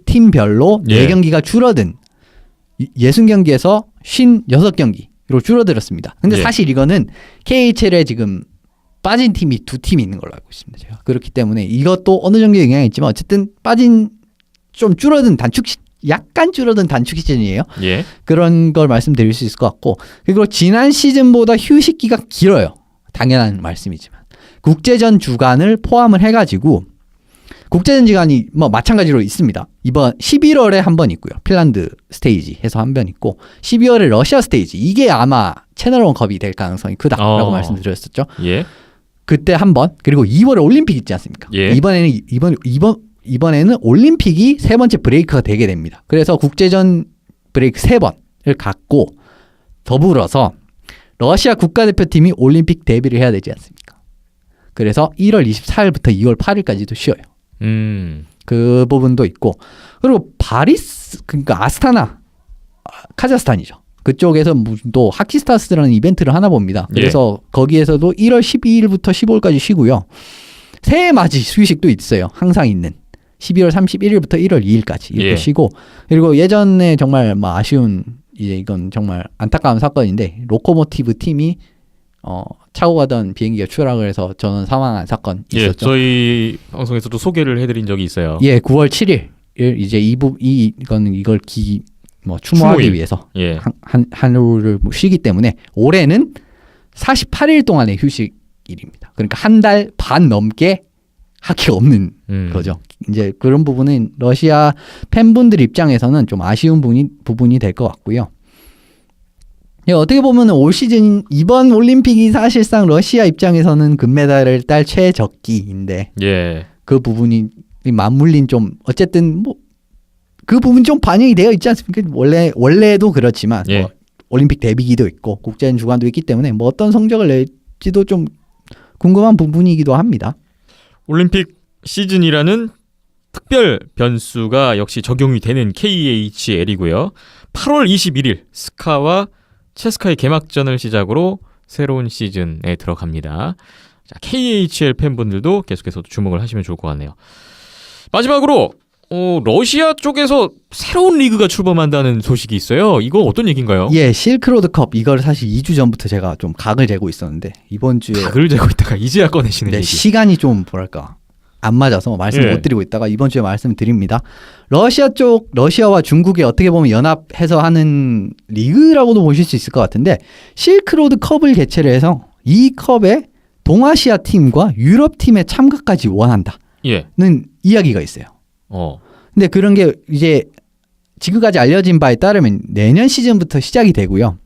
팀별로 예. 4경기가 줄어든 60경기에서 56경기로 줄어들었습니다. 근데 예. 사실 이거는 KHL에 지금 빠진 팀이 2팀이 있는 걸로 알고 있습니다. 제가. 그렇기 때문에 이것도 어느 정도 영향이 있지만 어쨌든 좀 줄어든 약간 줄어든 단축 시즌이에요. 예. 그런 걸 말씀드릴 수 있을 것 같고, 그리고 지난 시즌보다 휴식기가 길어요. 당연한 말씀이지만 국제전 주간을 포함을 해가지고 국제전 주간이 뭐 마찬가지로 있습니다. 이번 11월에 한 번 있고요. 핀란드 스테이지 해서 한 번 있고 12월에 러시아 스테이지, 이게 아마 채널1 컵이 될 가능성이 크다라고 말씀드렸었죠. 예. 그때 한 번, 그리고 2월에 올림픽 있지 않습니까? 예. 이번에는 올림픽이 세 번째 브레이크가 되게 됩니다. 그래서 국제전 브레이크 3번을 갖고 더불어서 러시아 국가대표팀이 올림픽 데뷔를 해야 되지 않습니까? 그래서 1월 24일부터 2월 8일까지도 쉬어요. 그 부분도 있고, 그리고 그러니까 아스타나, 카자흐스탄이죠. 그쪽에서 또 하키스타스라는 이벤트를 하나 봅니다. 그래서 거기에서도 1월 12일부터 15일까지 쉬고요. 새해 맞이 휴식도 있어요. 항상 있는 12월 31일부터 1월 2일까지 이렇게 쉬고, 그리고 예전에 정말 아쉬운, 이제 이건 정말 안타까운 사건인데 로코모티브 팀이 차고 가던 비행기가 추락을 해서 전원 사망한 사건 있었죠. 저희 방송에서도 소개를 해드린 적이 있어요. 예, 9월 7일 이제 이걸 추모하기 위해서 하루를 쉬기 때문에 올해는 48일 동안의 휴식일입니다. 그러니까 한 달 반 넘게 하기가 없는 거죠. 이제 그런 부분은 러시아 팬분들 입장에서는 좀 아쉬운 부분이 될 것 같고요. 예, 어떻게 보면 올 시즌 이번 올림픽이 사실상 러시아 입장에서는 금메달을 딸 최적기인데 그 부분이 맞물린 좀 어쨌든 그 부분 좀 반영이 되어 있지 않습니까? 원래도 그렇지만 올림픽 데뷔기도 있고 국제전 주간도 있기 때문에 어떤 성적을 낼지도 좀 궁금한 부분이기도 합니다. 올림픽 시즌이라는 특별 변수가 역시 적용이 되는 KHL이고요. 8월 21일 스카와 체스카의 개막전을 시작으로 새로운 시즌에 들어갑니다. 자, KHL 팬분들도 계속해서 주목을 하시면 좋을 것 같네요. 마지막으로 러시아 쪽에서 새로운 리그가 출범한다는 소식이 있어요. 이거 어떤 얘기인가요? 예, 실크로드컵, 이걸 사실 2주 전부터 제가 좀 각을 재고 있었는데 이번 주에 각을 재고 있다가 이제야 꺼내시는 얘기. 시간이 좀 안 맞아서 말씀을 못 드리고 있다가 이번 주에 말씀드립니다. 러시아와 중국이 어떻게 보면 연합해서 하는 리그라고도 보실 수 있을 것 같은데, 실크로드컵을 개최를 해서 이 컵에 동아시아 팀과 유럽 팀의 참가까지 원한다는 이야기가 있어요. 근데 그런 게 이제 지금까지 알려진 바에 따르면 내년 시즌부터 시작이 되고요.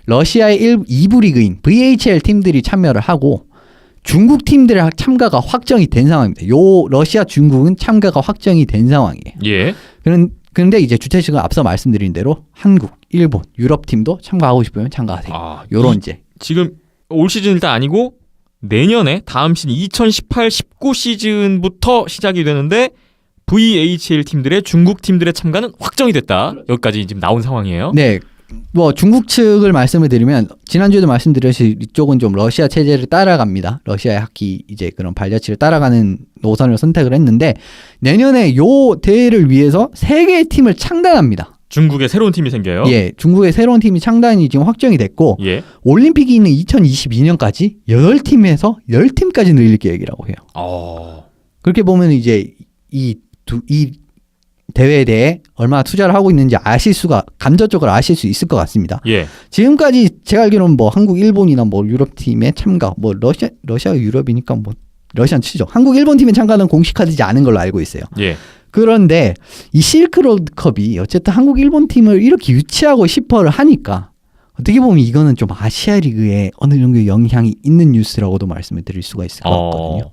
러시아의 2부 리그인 VHL 팀들이 참여를 하고 중국 팀들의 참가가 확정이 된 상황입니다. 러시아, 중국은 참가가 확정이 된 상황이에요. 그런데 이제 주최 측은 앞서 말씀드린 대로 한국, 일본, 유럽 팀도 참가하고 싶으면 참가가 돼요. 요런 지금 올 시즌 일단 아니고 내년에 다음 시즌 2018-19 시즌부터 시작이 되는데 VHL 팀들의 중국 팀들의 참가는 확정이 됐다. 여기까지 지금 나온 상황이에요. 네. 중국 측을 말씀을 드리면 지난주에도 말씀드렸듯이 이쪽은 좀 러시아 체제를 따라갑니다. 러시아의 하키 이제 그런 발자취를 따라가는 노선을 선택을 했는데 내년에 요 대회를 위해서 3개의 팀을 창단합니다. 중국에 새로운 팀이 생겨요? 예, 중국의 새로운 팀이 창단이 지금 확정이 됐고 올림픽이 있는 2022년까지 8팀에서 10팀까지 늘릴 계획이라고 해요. 그렇게 보면 이제 이 대회에 대해 얼마나 투자를 하고 있는지 감정적으로 아실 수 있을 것 같습니다. 지금까지 제가 알기로는 한국, 일본이나 유럽 팀의 참가, 러시아가 유럽이니까 러시아는 치죠. 한국, 일본 팀의 참가는 공식화되지 않은 걸로 알고 있어요. 그런데 이 실크로드컵이 어쨌든 한국, 일본 팀을 이렇게 유치하고 싶어를 하니까 어떻게 보면 이거는 좀 아시아 리그에 어느 정도 영향이 있는 뉴스라고도 말씀을 드릴 수가 있을 것 같거든요.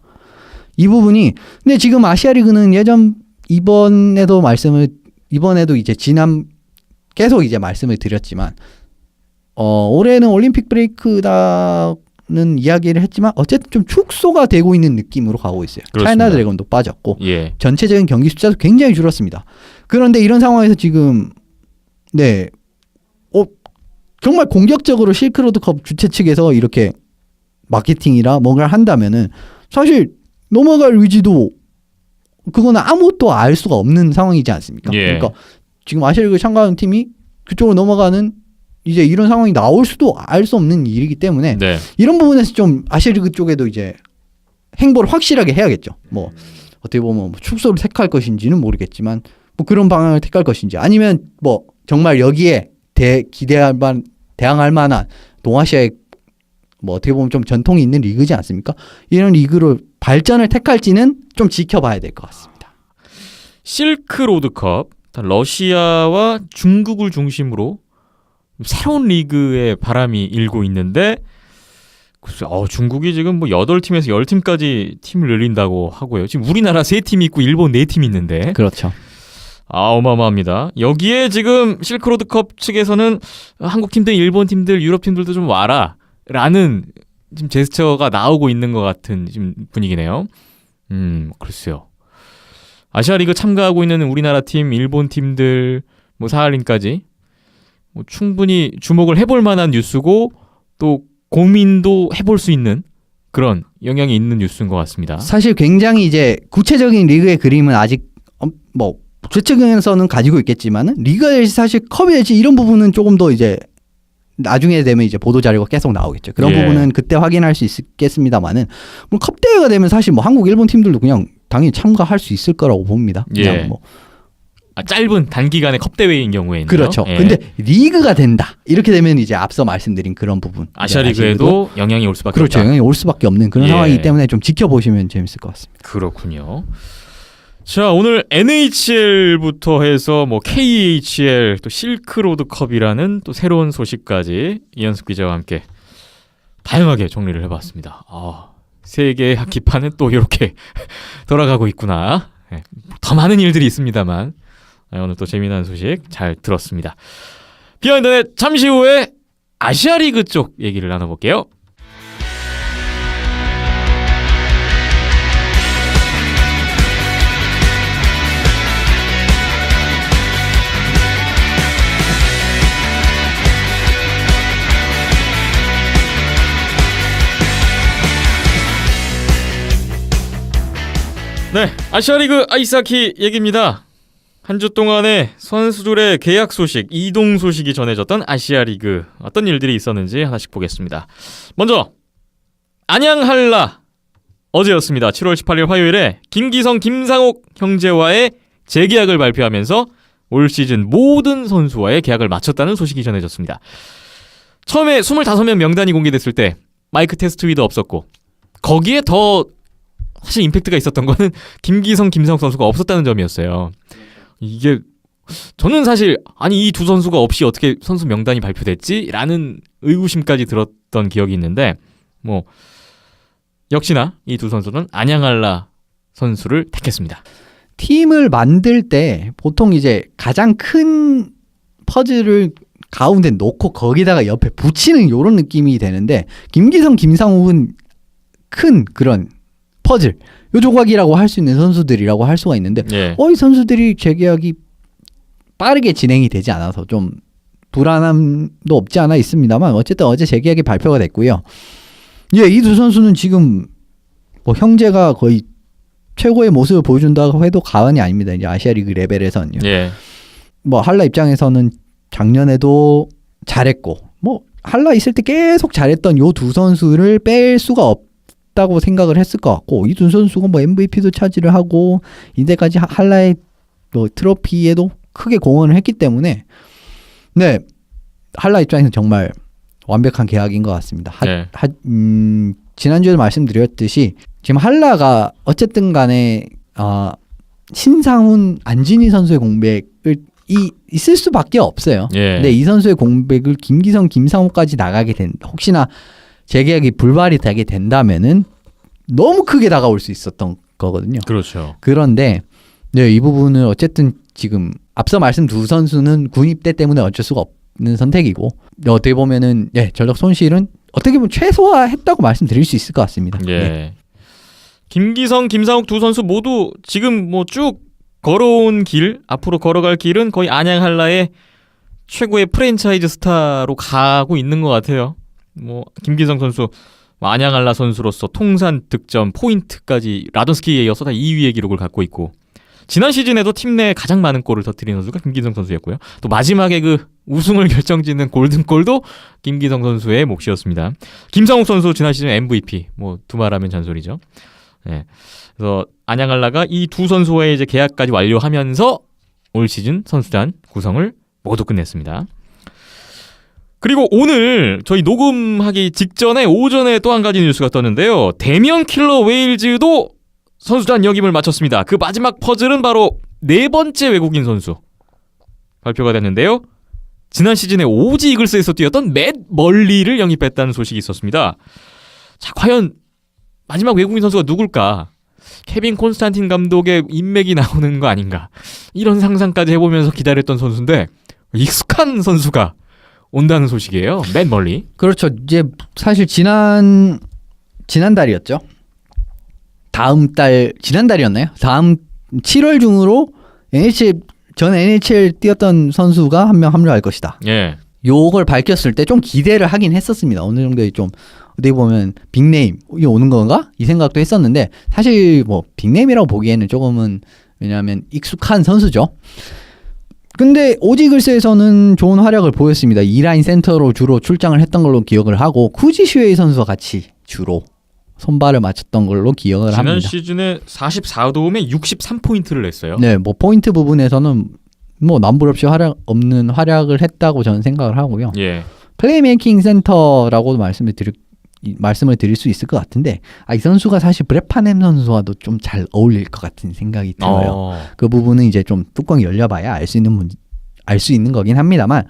이 부분이 근데 지금 아시아 리그는 이번에도 이제 지난 계속 이제 말씀을 드렸지만 올해는 올림픽 브레이크다는 이야기를 했지만 어쨌든 좀 축소가 되고 있는 느낌으로 가고 있어요. 그렇습니다. 차이나 드래곤도 빠졌고 예. 전체적인 경기 숫자도 굉장히 줄었습니다. 그런데 이런 상황에서 지금 정말 공격적으로 실크로드컵 주최 측에서 이렇게 마케팅이라 뭔가를 한다면은 사실 넘어갈 의지도 그거는 아무것도 알 수가 없는 상황이지 않습니까? 예. 그러니까 지금 아시아리그 참가하는 팀이 그쪽으로 넘어가는 이제 이런 상황이 나올 수도 알 수 없는 일이기 때문에 네. 이런 부분에서 좀 아시아리그 쪽에도 이제 행보를 확실하게 해야겠죠. 뭐 어떻게 보면 뭐 축소를 택할 것인지는 모르겠지만 뭐 그런 방향을 택할 것인지 아니면 뭐 정말 여기에 대항할 만한 동아시아의 뭐 어떻게 보면 좀 전통이 있는 리그지 않습니까? 이런 리그로 발전을 택할지는 좀 지켜봐야 될 것 같습니다. 실크로드컵 러시아와 중국을 중심으로 새로운 리그의 바람이 일고 있는데 중국이 지금 뭐 8팀에서 10팀까지 팀을 늘린다고 하고요. 지금 우리나라 3팀이 있고 일본 4팀이 있는데 그렇죠. 어마어마합니다. 여기에 지금 실크로드컵 측에서는 한국 팀들, 일본 팀들, 유럽 팀들도 좀 와라 라는 지금 제스처가 나오고 있는 것 같은 지금 분위기네요. 글쎄요. 아시아 리그 참가하고 있는 우리나라 팀, 일본 팀들, 뭐 사할린까지 뭐 충분히 주목을 해볼 만한 뉴스고 또 고민도 해볼 수 있는 그런 영향이 있는 뉴스인 것 같습니다. 사실 굉장히 이제 구체적인 리그의 그림은 아직 뭐 최측에서는 가지고 있겠지만은 리그가 될지 사실 컵이 될지 이런 부분은 조금 더 이제 나중에 되면 이제 보도 자료가 계속 나오겠죠. 그런 예. 부분은 그때 확인할 수 있겠습니다만은 뭐 컵 대회가 되면 사실 뭐 한국, 일본 팀들도 그냥 당연히 참가할 수 있을 거라고 봅니다. 그냥 예. 뭐 짧은 단기간의 컵 대회인 경우에는 그렇죠. 예. 근데 리그가 된다 이렇게 되면 이제 앞서 말씀드린 그런 부분 아시아 리그에도 영향이 올 수밖에 그렇죠. 없다. 영향이 올 수밖에 없는 그런 예. 상황이기 때문에 좀 지켜보시면 재밌을 것 같습니다. 그렇군요. 자, 오늘 NHL부터 해서 뭐 KHL 또 실크로드컵이라는 또 새로운 소식까지 이현숙 기자와 함께 다양하게 정리를 해봤습니다. 세계의 하키판은 또 이렇게 돌아가고 있구나. 네, 더 많은 일들이 있습니다만 오늘 또 재미난 소식 잘 들었습니다. 비하인드넷 잠시 후에 아시아 리그 쪽 얘기를 나눠볼게요. 네, 아시아리그 아이스하키 얘기입니다. 한 주 동안의 선수들의 계약 소식, 이동 소식이 전해졌던 아시아리그 어떤 일들이 있었는지 하나씩 보겠습니다. 먼저 안양 한라 어제였습니다. 7월 18일 화요일에 김기성, 김상옥 형제와의 재계약을 발표하면서 올 시즌 모든 선수와의 계약을 마쳤다는 소식이 전해졌습니다. 처음에 25명 명단이 공개됐을 때 마이크 테스트위도 없었고 거기에 더 사실 임팩트가 있었던 거는 김기성, 김상욱 선수가 없었다는 점이었어요. 이게 저는 사실 이 두 선수가 없이 어떻게 선수 명단이 발표됐지? 라는 의구심까지 들었던 기억이 있는데 뭐 역시나 이 두 선수는 안양한라 선수를 택했습니다. 팀을 만들 때 보통 이제 가장 큰 퍼즐을 가운데 놓고 거기다가 옆에 붙이는 이런 느낌이 되는데 김기성, 김상욱은 큰 그런 퍼즐, 요 조각이라고 할 수 있는 선수들이라고 할 수가 있는데 예. 이 선수들이 재계약이 빠르게 진행이 되지 않아서 좀 불안함도 없지 않아 있습니다만 어쨌든 어제 재계약이 발표가 됐고요. 예, 이 두 선수는 지금 뭐 형제가 거의 최고의 모습을 보여준다고 해도 과언이 아닙니다. 이제 아시아리그 레벨에서는요. 예. 뭐 한라 입장에서는 작년에도 잘했고 뭐 한라 있을 때 계속 잘했던 요 두 선수를 뺄 수가 없다고 생각을 했을 것 같고 이 두 선수가 뭐 MVP도 차지를 하고 이제까지 한라의 뭐 트로피에도 크게 공헌을 했기 때문에 네 한라 입장에서는 정말 완벽한 계약인 것 같습니다. 네. 지난주에도 말씀드렸듯이 지금 한라가 어쨌든 간에 신상훈, 안진희 선수의 공백을 있을 수밖에 없어요. 예. 근데 이 선수의 공백을 김기성, 김상호까지 나가게 된 혹시나 재계약이 불발이 되게 된다면은 너무 크게 다가올 수 있었던 거거든요. 그렇죠. 그런데 네, 이 부분은 어쨌든 지금 앞서 말씀 두 선수는 군 입대 때문에 어쩔 수가 없는 선택이고 어떻게 보면은 전력 손실은 어떻게 보면 최소화했다고 말씀드릴 수 있을 것 같습니다. 예. 네. 김기성, 김상욱 두 선수 모두 지금 뭐 쭉 걸어온 길, 앞으로 걸어갈 길은 거의 안양 한라의 최고의 프랜차이즈 스타로 가고 있는 것 같아요. 뭐 김기성 선수 안양 한라 선수로서 통산 득점 포인트까지 라돈스키에 이어서 다 2위의 기록을 갖고 있고 지난 시즌에도 팀 내 가장 많은 골을 터뜨린 선수가 김기성 선수였고요. 또 마지막에 그 우승을 결정짓는 골든골도 김기성 선수의 몫이었습니다. 김상욱 선수 지난 시즌 MVP 뭐 두말하면 잔소리죠. 네. 그래서 안양 한라가 이 두 선수와의 이제 계약까지 완료하면서 올 시즌 선수단 구성을 모두 끝냈습니다. 그리고 오늘 저희 녹음하기 직전에 오전에 또 한 가지 뉴스가 떴는데요. 대면 킬러 웨일즈도 선수단 역임을 마쳤습니다. 그 마지막 퍼즐은 바로 네 번째 외국인 선수 발표가 됐는데요. 지난 시즌에 오지 이글스에서 뛰었던 맷 멀리를 영입했다는 소식이 있었습니다. 자, 과연 마지막 외국인 선수가 누굴까? 케빈 콘스탄틴 감독의 인맥이 나오는 거 아닌가? 이런 상상까지 해보면서 기다렸던 선수인데 익숙한 선수가 온다는 소식이에요. 맷 멀리. 그렇죠. 이제 사실 지난달이었죠. 지난달이었나요? 다음 7월 중으로 전 NHL 뛰었던 선수가 한 명 합류할 것이다. 예. 요걸 밝혔을 때 좀 기대를 하긴 했었습니다. 어느 정도의 좀 어떻게 보면 빅네임 이 오는 건가? 이 생각도 했었는데 사실 뭐 빅네임이라고 보기에는 조금은 왜냐하면 익숙한 선수죠. 근데 오지글스에서는 좋은 활약을 보였습니다. 2라인 센터로 주로 출장을 했던 걸로 기억을 하고 쿠지 슈에이 선수와 같이 주로 손발을 맞췄던 걸로 기억을 지난 합니다. 시즌에 44도움에 63포인트를 냈어요. 네, 뭐 포인트 부분에서는 뭐 남부럽시 없는 활약을 했다고 저는 생각을 하고요. 예. 플레이메이킹 센터라고도 말씀을 드릴 수 있을 것 같은데 이 선수가 사실 브레파넴 선수와도 좀 잘 어울릴 것 같은 생각이 들어요. 그 부분은 이제 좀 뚜껑이 열려봐야 알 수 있는 거긴 합니다만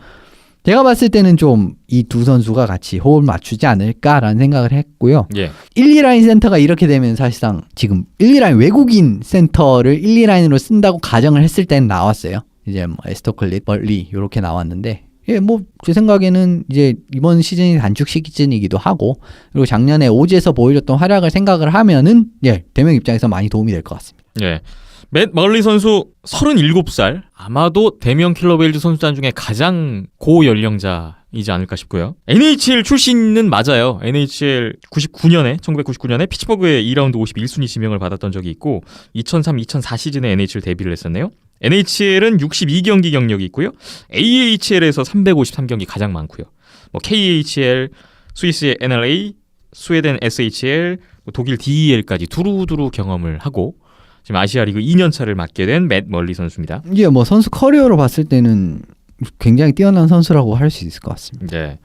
제가 봤을 때는 좀 이 두 선수가 같이 호흡을 맞추지 않을까라는 생각을 했고요. 예. 1, 2라인 센터가 이렇게 되면 사실상 지금 1, 2라인 외국인 센터를 1, 2라인으로 쓴다고 가정을 했을 때는 나왔어요. 이제 뭐 에스터클릿, 벌리 이렇게 나왔는데 뭐 제 생각에는 이제 이번 시즌이 단축 시즌이기도 하고 그리고 작년에 오지에서 보여줬던 활약을 생각을 하면은 대명 입장에서 많이 도움이 될 것 같습니다. 예. 맷 멀리 선수 37살. 아마도 대면 킬러 웨일즈 선수단 중에 가장 고연령자이지 않을까 싶고요. NHL 출신은 맞아요. NHL 1999년에 피츠버그의 2라운드 51순위 지명을 받았던 적이 있고 2003-2004 시즌에 NHL 데뷔를 했었네요. NHL은 62경기 경력이 있고요. AHL에서 353경기 가장 많고요. 뭐 KHL, 스위스의 NLA, 스웨덴 SHL, 독일 DEL까지 두루두루 경험을 하고 지금 아시아 리그 2년 차를 맡게 된 맷 멀리 선수입니다. 이게 뭐 선수 커리어로 봤을 때는 굉장히 뛰어난 선수라고 할 수 있을 것 같습니다. 네.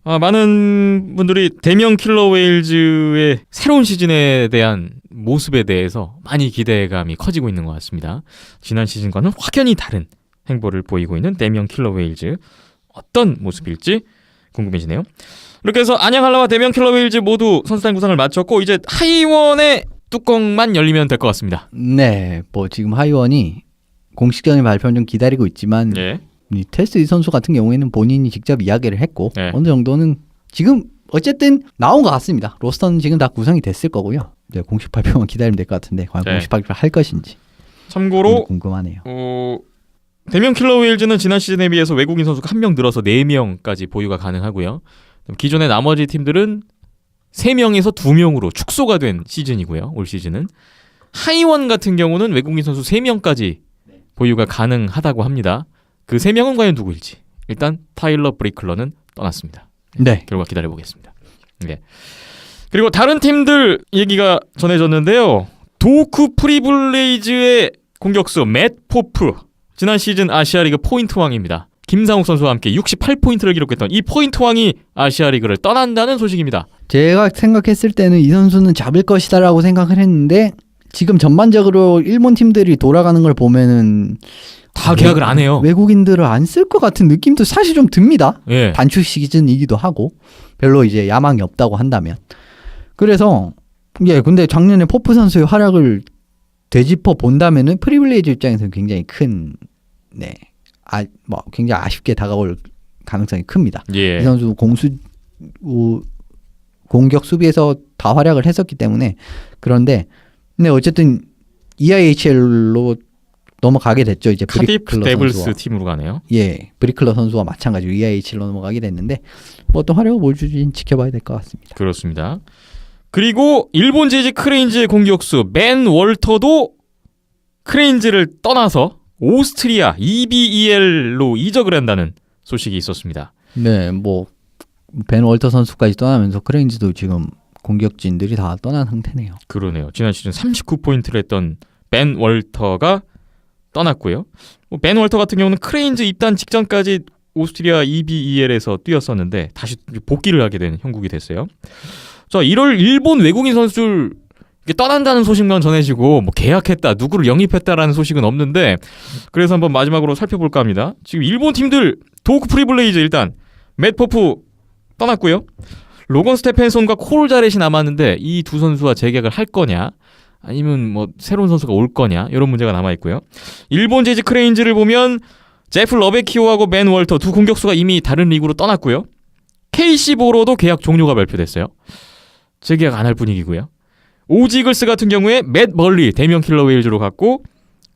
많은 분들이 대면 킬러 웨일즈의 새로운 시즌에 대한 모습에 대해서 많이 기대감이 커지고 있는 것 같습니다. 지난 시즌과는 확연히 다른 행보를 보이고 있는 대면 킬러 웨일즈 어떤 모습일지 궁금해지네요. 이렇게 해서 안양 한라와 대면 킬러 웨일즈 모두 선수단 구성을 마쳤고 이제 하이원의 뚜껑만 열리면 될 것 같습니다. 네, 뭐 지금 하이원이 공식적인 발표는 좀 기다리고 있지만 예. 이 테스트 선수 같은 경우에는 본인이 직접 이야기를 했고 네. 어느 정도는 지금 어쨌든 나온 것 같습니다. 로스터는 지금 다 구성이 됐을 거고요. 이제 공식 발표만 기다리면 될 것 같은데 과연 네. 공식 발표를 할 것인지 참고로 궁금하네요. 대면 킬러 웨일즈는 지난 시즌에 비해서 외국인 선수가 1명 늘어서 4명까지 보유가 가능하고요. 기존의 나머지 팀들은 3명에서 2명으로 축소가 된 시즌이고요. 올 시즌은 하이원 같은 경우는 외국인 선수 3명까지 보유가 가능하다고 합니다. 그 3명은 과연 누구일지 일단 타일러 브레이클러는 떠났습니다. 네. 결과 기다려보겠습니다. 네. 그리고 다른 팀들 얘기가 전해졌는데요. 도쿠 프리블레이즈의 공격수 맷 포프 지난 시즌 아시아리그 포인트왕입니다. 김상욱 선수와 함께 68포인트를 기록했던 이 포인트왕이 아시아리그를 떠난다는 소식입니다. 제가 생각했을 때는 이 선수는 잡을 것이다라고 생각을 했는데 지금 전반적으로 일본 팀들이 돌아가는 걸 보면은 다 계약을 안 해요. 외국인들을 안 쓸 것 같은 느낌도 사실 좀 듭니다. 예. 단축 시즌이기도 하고 별로 이제 야망이 없다고 한다면. 그래서 근데 작년에 포프 선수의 활약을 되짚어 본다면은 프리빌레이즈 입장에서는 굉장히 큰 굉장히 아쉽게 다가올 가능성이 큽니다. 예. 이 선수 공격 수비에서 다 활약을 했었기 때문에. 그런데 근데 어쨌든 EIHL로 넘어가게 됐죠. 이제 카디프 브리클러 데블스 선수와. 팀으로 가네요. 예, 브리클러 선수와 마찬가지로 EIHL로 넘어가게 됐는데 뭐 어떤 활약을 보여주진 지켜봐야 될 것 같습니다. 그렇습니다. 그리고 일본 제지 크레인즈의 공격수 맨 월터도 크레인즈를 떠나서 오스트리아 EBEL로 이적을 한다는 소식이 있었습니다. 네, 뭐 벤 월터 선수까지 떠나면서 크레인즈도 지금 공격진들이 다 떠난 상태네요. 그러네요. 지난 시즌 39포인트를 했던 벤 월터가 떠났고요. 벤 월터 같은 경우는 크레인즈 입단 직전까지 오스트리아 EBEL에서 뛰었었는데 다시 복귀를 하게 된 형국이 됐어요. 자, 1월 일본 외국인 선수를 떠난다는 소식만 전해지고 뭐 계약했다, 누구를 영입했다라는 소식은 없는데 그래서 한번 마지막으로 살펴볼까 합니다. 지금 일본 팀들 도크 프리블레이즈 일단 맷 포프 떠났고요. 로건 스테펜손과 콜 자렛이 남았는데 이 두 선수와 재계약을 할 거냐 아니면 뭐 새로운 선수가 올 거냐 이런 문제가 남아 있고요. 일본 제지 크레인즈를 보면 제프 러베키오하고 맨 월터 두 공격수가 이미 다른 리그로 떠났고요. KC 보로도 계약 종료가 발표됐어요. 재계약 안 할 분위기고요. 오지글스 같은 경우에 맷 멀리 데미언 킬러 웨일즈로 갔고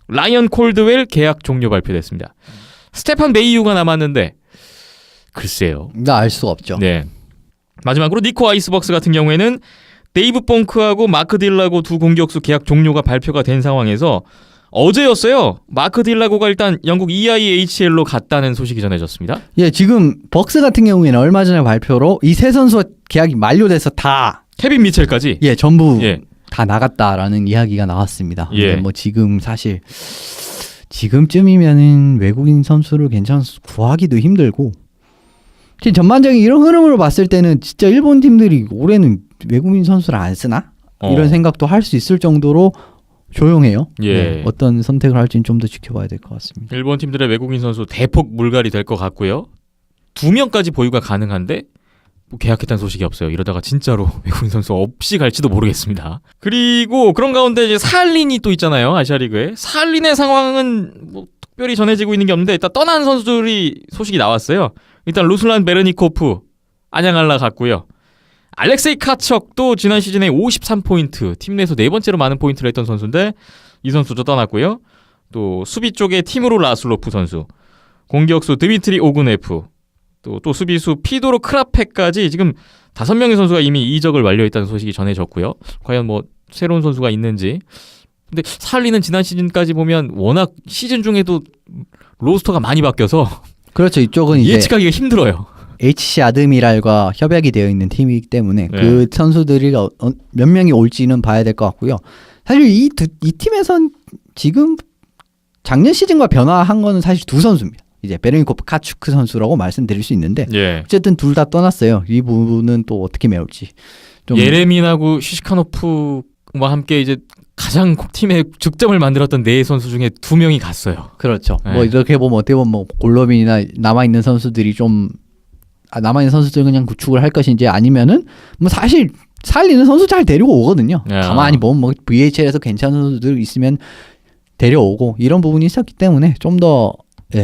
라이언 콜드웰 계약 종료 발표됐습니다. 스테판 메이유가 남았는데 글쎄요. 나 알 수가 없죠. 네. 마지막으로 니코 아이스벅스 같은 경우에는 데이브 펑크하고 마크 딜라고 두 공격수 계약 종료가 발표가 된 상황에서 어제였어요. 마크 딜라고가 일단 영국 EIHL로 갔다는 소식이 전해졌습니다. 예, 지금 벅스 같은 경우에는 얼마 전에 발표로 이 세 선수와 계약이 만료돼서 다 케빈 미첼까지. 전부 예. 다 나갔다라는 이야기가 나왔습니다. 예. 근데 뭐 지금 사실 지금쯤이면은 외국인 선수를 구하기도 힘들고 지금 전반적인 이런 흐름으로 봤을 때는 진짜 일본 팀들이 올해는 외국인 선수를 안 쓰나? 이런 생각도 할 수 있을 정도로 조용해요. 예. 네, 어떤 선택을 할지는 좀 더 지켜봐야 될 것 같습니다. 일본 팀들의 외국인 선수 대폭 물갈이 될 것 같고요. 2명까지 보유가 가능한데 뭐 계약했다는 소식이 없어요. 이러다가 진짜로 외국인 선수 없이 갈지도 모르겠습니다. 그리고 그런 가운데 이제 사할린이 또 있잖아요. 아시아리그에. 사할린의 상황은 뭐 특별히 전해지고 있는 게 없는데 일단 떠난 선수들이 소식이 나왔어요. 일단 루슬란 베르니코프 안양알라 갔고요. 알렉세이 카척도 지난 시즌에 53포인트, 팀 내에서 네 번째로 많은 포인트를 했던 선수인데 이 선수도 떠났고요. 또 수비 쪽에 팀으로 라슬로프 선수, 공격수 드미트리 오그네프, 또 수비수 피도로 크라페까지 지금 5명의 선수가 이미 이적을 완료했다는 소식이 전해졌고요. 과연 뭐 새로운 선수가 있는지. 근데 살리는 지난 시즌까지 보면 워낙 시즌 중에도 로스터가 많이 바뀌어서 그렇죠. 이쪽은 이제 예측하기가 힘들어요. HC 아드미랄과 협약이 되어 있는 팀이기 때문에 네. 그 선수들이 몇 명이 올지는 봐야 될 것 같고요. 사실 이 팀에선 지금 작년 시즌과 변화한 거는 사실 두 선수입니다. 이제 베르니코프 카추크 선수라고 말씀드릴 수 있는데 예. 어쨌든 둘 다 떠났어요. 이 부분은 또 어떻게 메울지. 좀 예레민하고 시시카노프와 함께 이제 가장 팀의 득점을 만들었던 네 선수 중에 2명이 갔어요. 그렇죠. 네. 뭐 이렇게 보면 어떻게 보면 뭐 골로빈이나 남아있는 선수들이 좀 남아있는 선수들 그냥 구축을 할 것인지 아니면은 뭐 사실 살리는 선수 잘 데리고 오거든요. 야. 가만히 보면 뭐 VHL에서 괜찮은 선수들 있으면 데려오고 이런 부분이 있었기 때문에 좀 더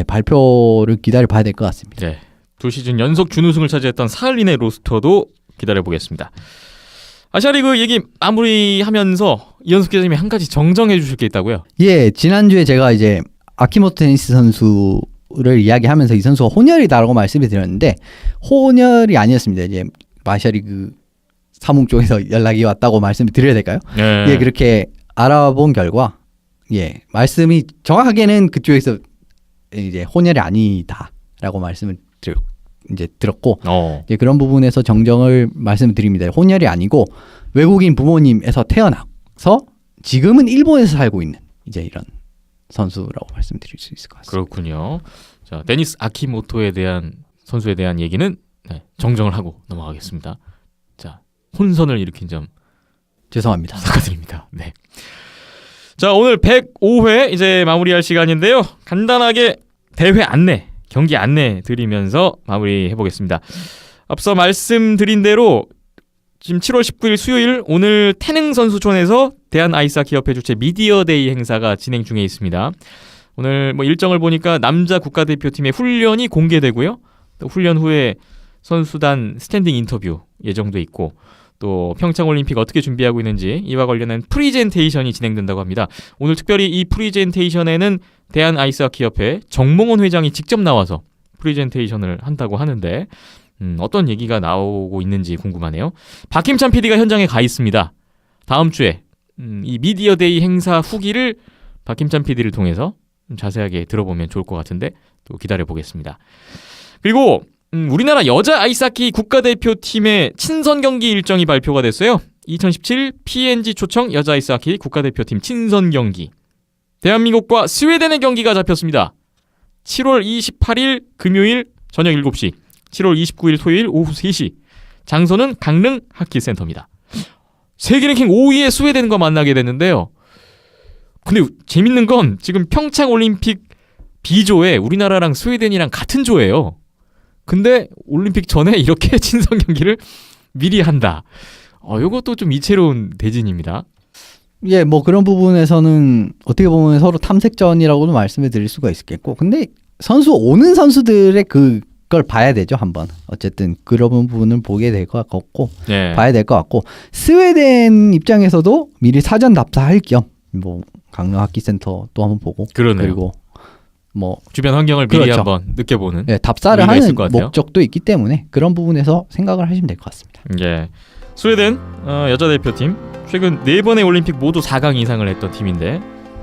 발표를 기다려 봐야 될 것 같습니다. 네. 2시즌 연속 준우승을 차지했던 사할린의 로스터도 기다려보겠습니다. 아시아리그 얘기 마무리하면서 이현숙 기자님이 한 가지 정정해 주실 게 있다고요? 예, 지난주에 제가 이제 아키모토 테니스 선수를 이야기하면서 이 선수가 혼혈이다라고 말씀을 드렸는데 혼혈이 아니었습니다. 이제 아시아리그 사무 쪽에서 연락이 왔다고 말씀을 드려야 될까요? 네. 예, 그렇게 알아본 결과 말씀이 정확하게는 그쪽에서 이제 혼혈이 아니다라고 말씀을 들었고 이제 그런 부분에서 정정을 말씀드립니다. 혼혈이 아니고 외국인 부모님에서 태어나서 지금은 일본에서 살고 있는 이제 이런 선수라고 말씀드릴 수 있을 것 같습니다. 그렇군요. 자, 데니스 아키모토에 대한 선수에 대한 얘기는 정정을 하고 넘어가겠습니다. 자, 혼선을 일으킨 점 죄송합니다. 사과드립니다. 네. 자, 오늘 105회 이제 마무리할 시간인데요. 간단하게 대회 안내, 경기 안내 드리면서 마무리해 보겠습니다. 앞서 말씀드린 대로 지금 7월 19일 수요일 오늘 태능선수촌에서 대한아이스하키협회 주최 미디어데이 행사가 진행 중에 있습니다. 오늘 뭐 일정을 보니까 남자 국가대표팀의 훈련이 공개되고요. 또 훈련 후에 선수단 스탠딩 인터뷰 예정돼 있고 또 평창올림픽 어떻게 준비하고 있는지 이와 관련한 프리젠테이션이 진행된다고 합니다. 오늘 특별히 이 프리젠테이션에는 대한아이스하키협회 정몽원 회장이 직접 나와서 프리젠테이션을 한다고 하는데 어떤 얘기가 나오고 있는지 궁금하네요. 박힘찬 PD가 현장에 가 있습니다. 다음 주에 이 미디어데이 행사 후기를 박힘찬 PD를 통해서 좀 자세하게 들어보면 좋을 것 같은데 또 기다려보겠습니다. 그리고 우리나라 여자 아이스하키 국가대표팀의 친선 경기 일정이 발표가 됐어요. 2017 PNG 초청 여자 아이스하키 국가대표팀 친선 경기. 대한민국과 스웨덴의 경기가 잡혔습니다. 7월 28일 금요일 저녁 7시, 7월 29일 토요일 오후 3시. 장소는 강릉 하키센터입니다. 세계 랭킹 5위의 스웨덴과 만나게 됐는데요. 근데 재밌는 건 지금 평창 올림픽 B조에 우리나라랑 스웨덴이랑 같은 조예요. 근데 올림픽 전에 이렇게 친선 경기를 미리 한다. 이것도 좀 이채로운 대진입니다. 예, 뭐 그런 부분에서는 어떻게 보면 서로 탐색전이라고도 말씀을 드릴 수가 있겠고, 근데 오는 선수들의 그걸 봐야 되죠, 한번. 어쨌든 그런 부분을 보게 될 것 같고, 네. 봐야 될 것 같고, 스웨덴 입장에서도 미리 사전 답사할 겸, 뭐 강릉 하키센터 또 한번 보고, 그러네요. 그리고 뭐 주변 환경을 미리 그렇죠. 한번 느껴보는. 예, 답사를 의미가 있을 하는 것 같아요. 목적도 있기 때문에 그런 부분에서 생각을 하시면 될 것 같습니다. 예. 스웨덴 여자 대표팀 최근 4번의 올림픽 모두 4강 이상을 했던 팀인데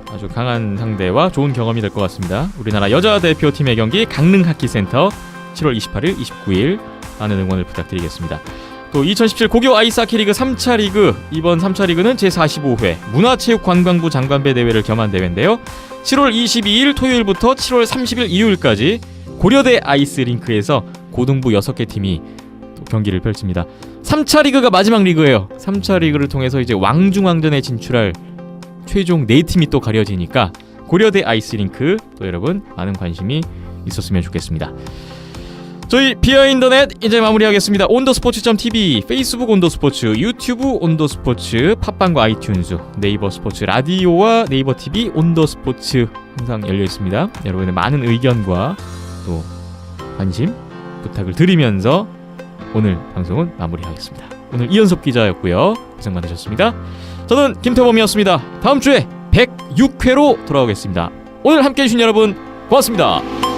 아주 강한 상대와 좋은 경험이 될 것 같습니다. 우리나라 여자 대표팀의 경기 강릉 하키센터 7월 28일, 29일 많은 응원을 부탁드리겠습니다. 또 2017 고교 아이스하키 리그 3차 리그, 이번 3차 리그는 제45회 문화체육관광부 장관배 대회를 겸한 대회인데요. 7월 22일 토요일부터 7월 30일 일요일까지 고려대 아이스링크에서 고등부 6개 팀이 또 경기를 펼칩니다. 3차 리그가 마지막 리그예요. 3차 리그를 통해서 이제 왕중왕전에 진출할 최종 4팀이 또 가려지니까 고려대 아이스링크 또 여러분 많은 관심이 있었으면 좋겠습니다. 저희 비하인더넷 이제 마무리하겠습니다. 온더스포츠.tv, 페이스북 온더스포츠, 유튜브 온더스포츠, 팟빵과 아이튠즈, 네이버 스포츠 라디오와 네이버 TV 온더스포츠 항상 열려 있습니다. 여러분의 많은 의견과 또 관심 부탁을 드리면서 오늘 방송은 마무리하겠습니다. 오늘 이현섭 기자였고요. 고생 많으셨습니다. 저는 김태범이었습니다. 다음 주에 106회로 돌아오겠습니다. 오늘 함께해 주신 여러분 고맙습니다.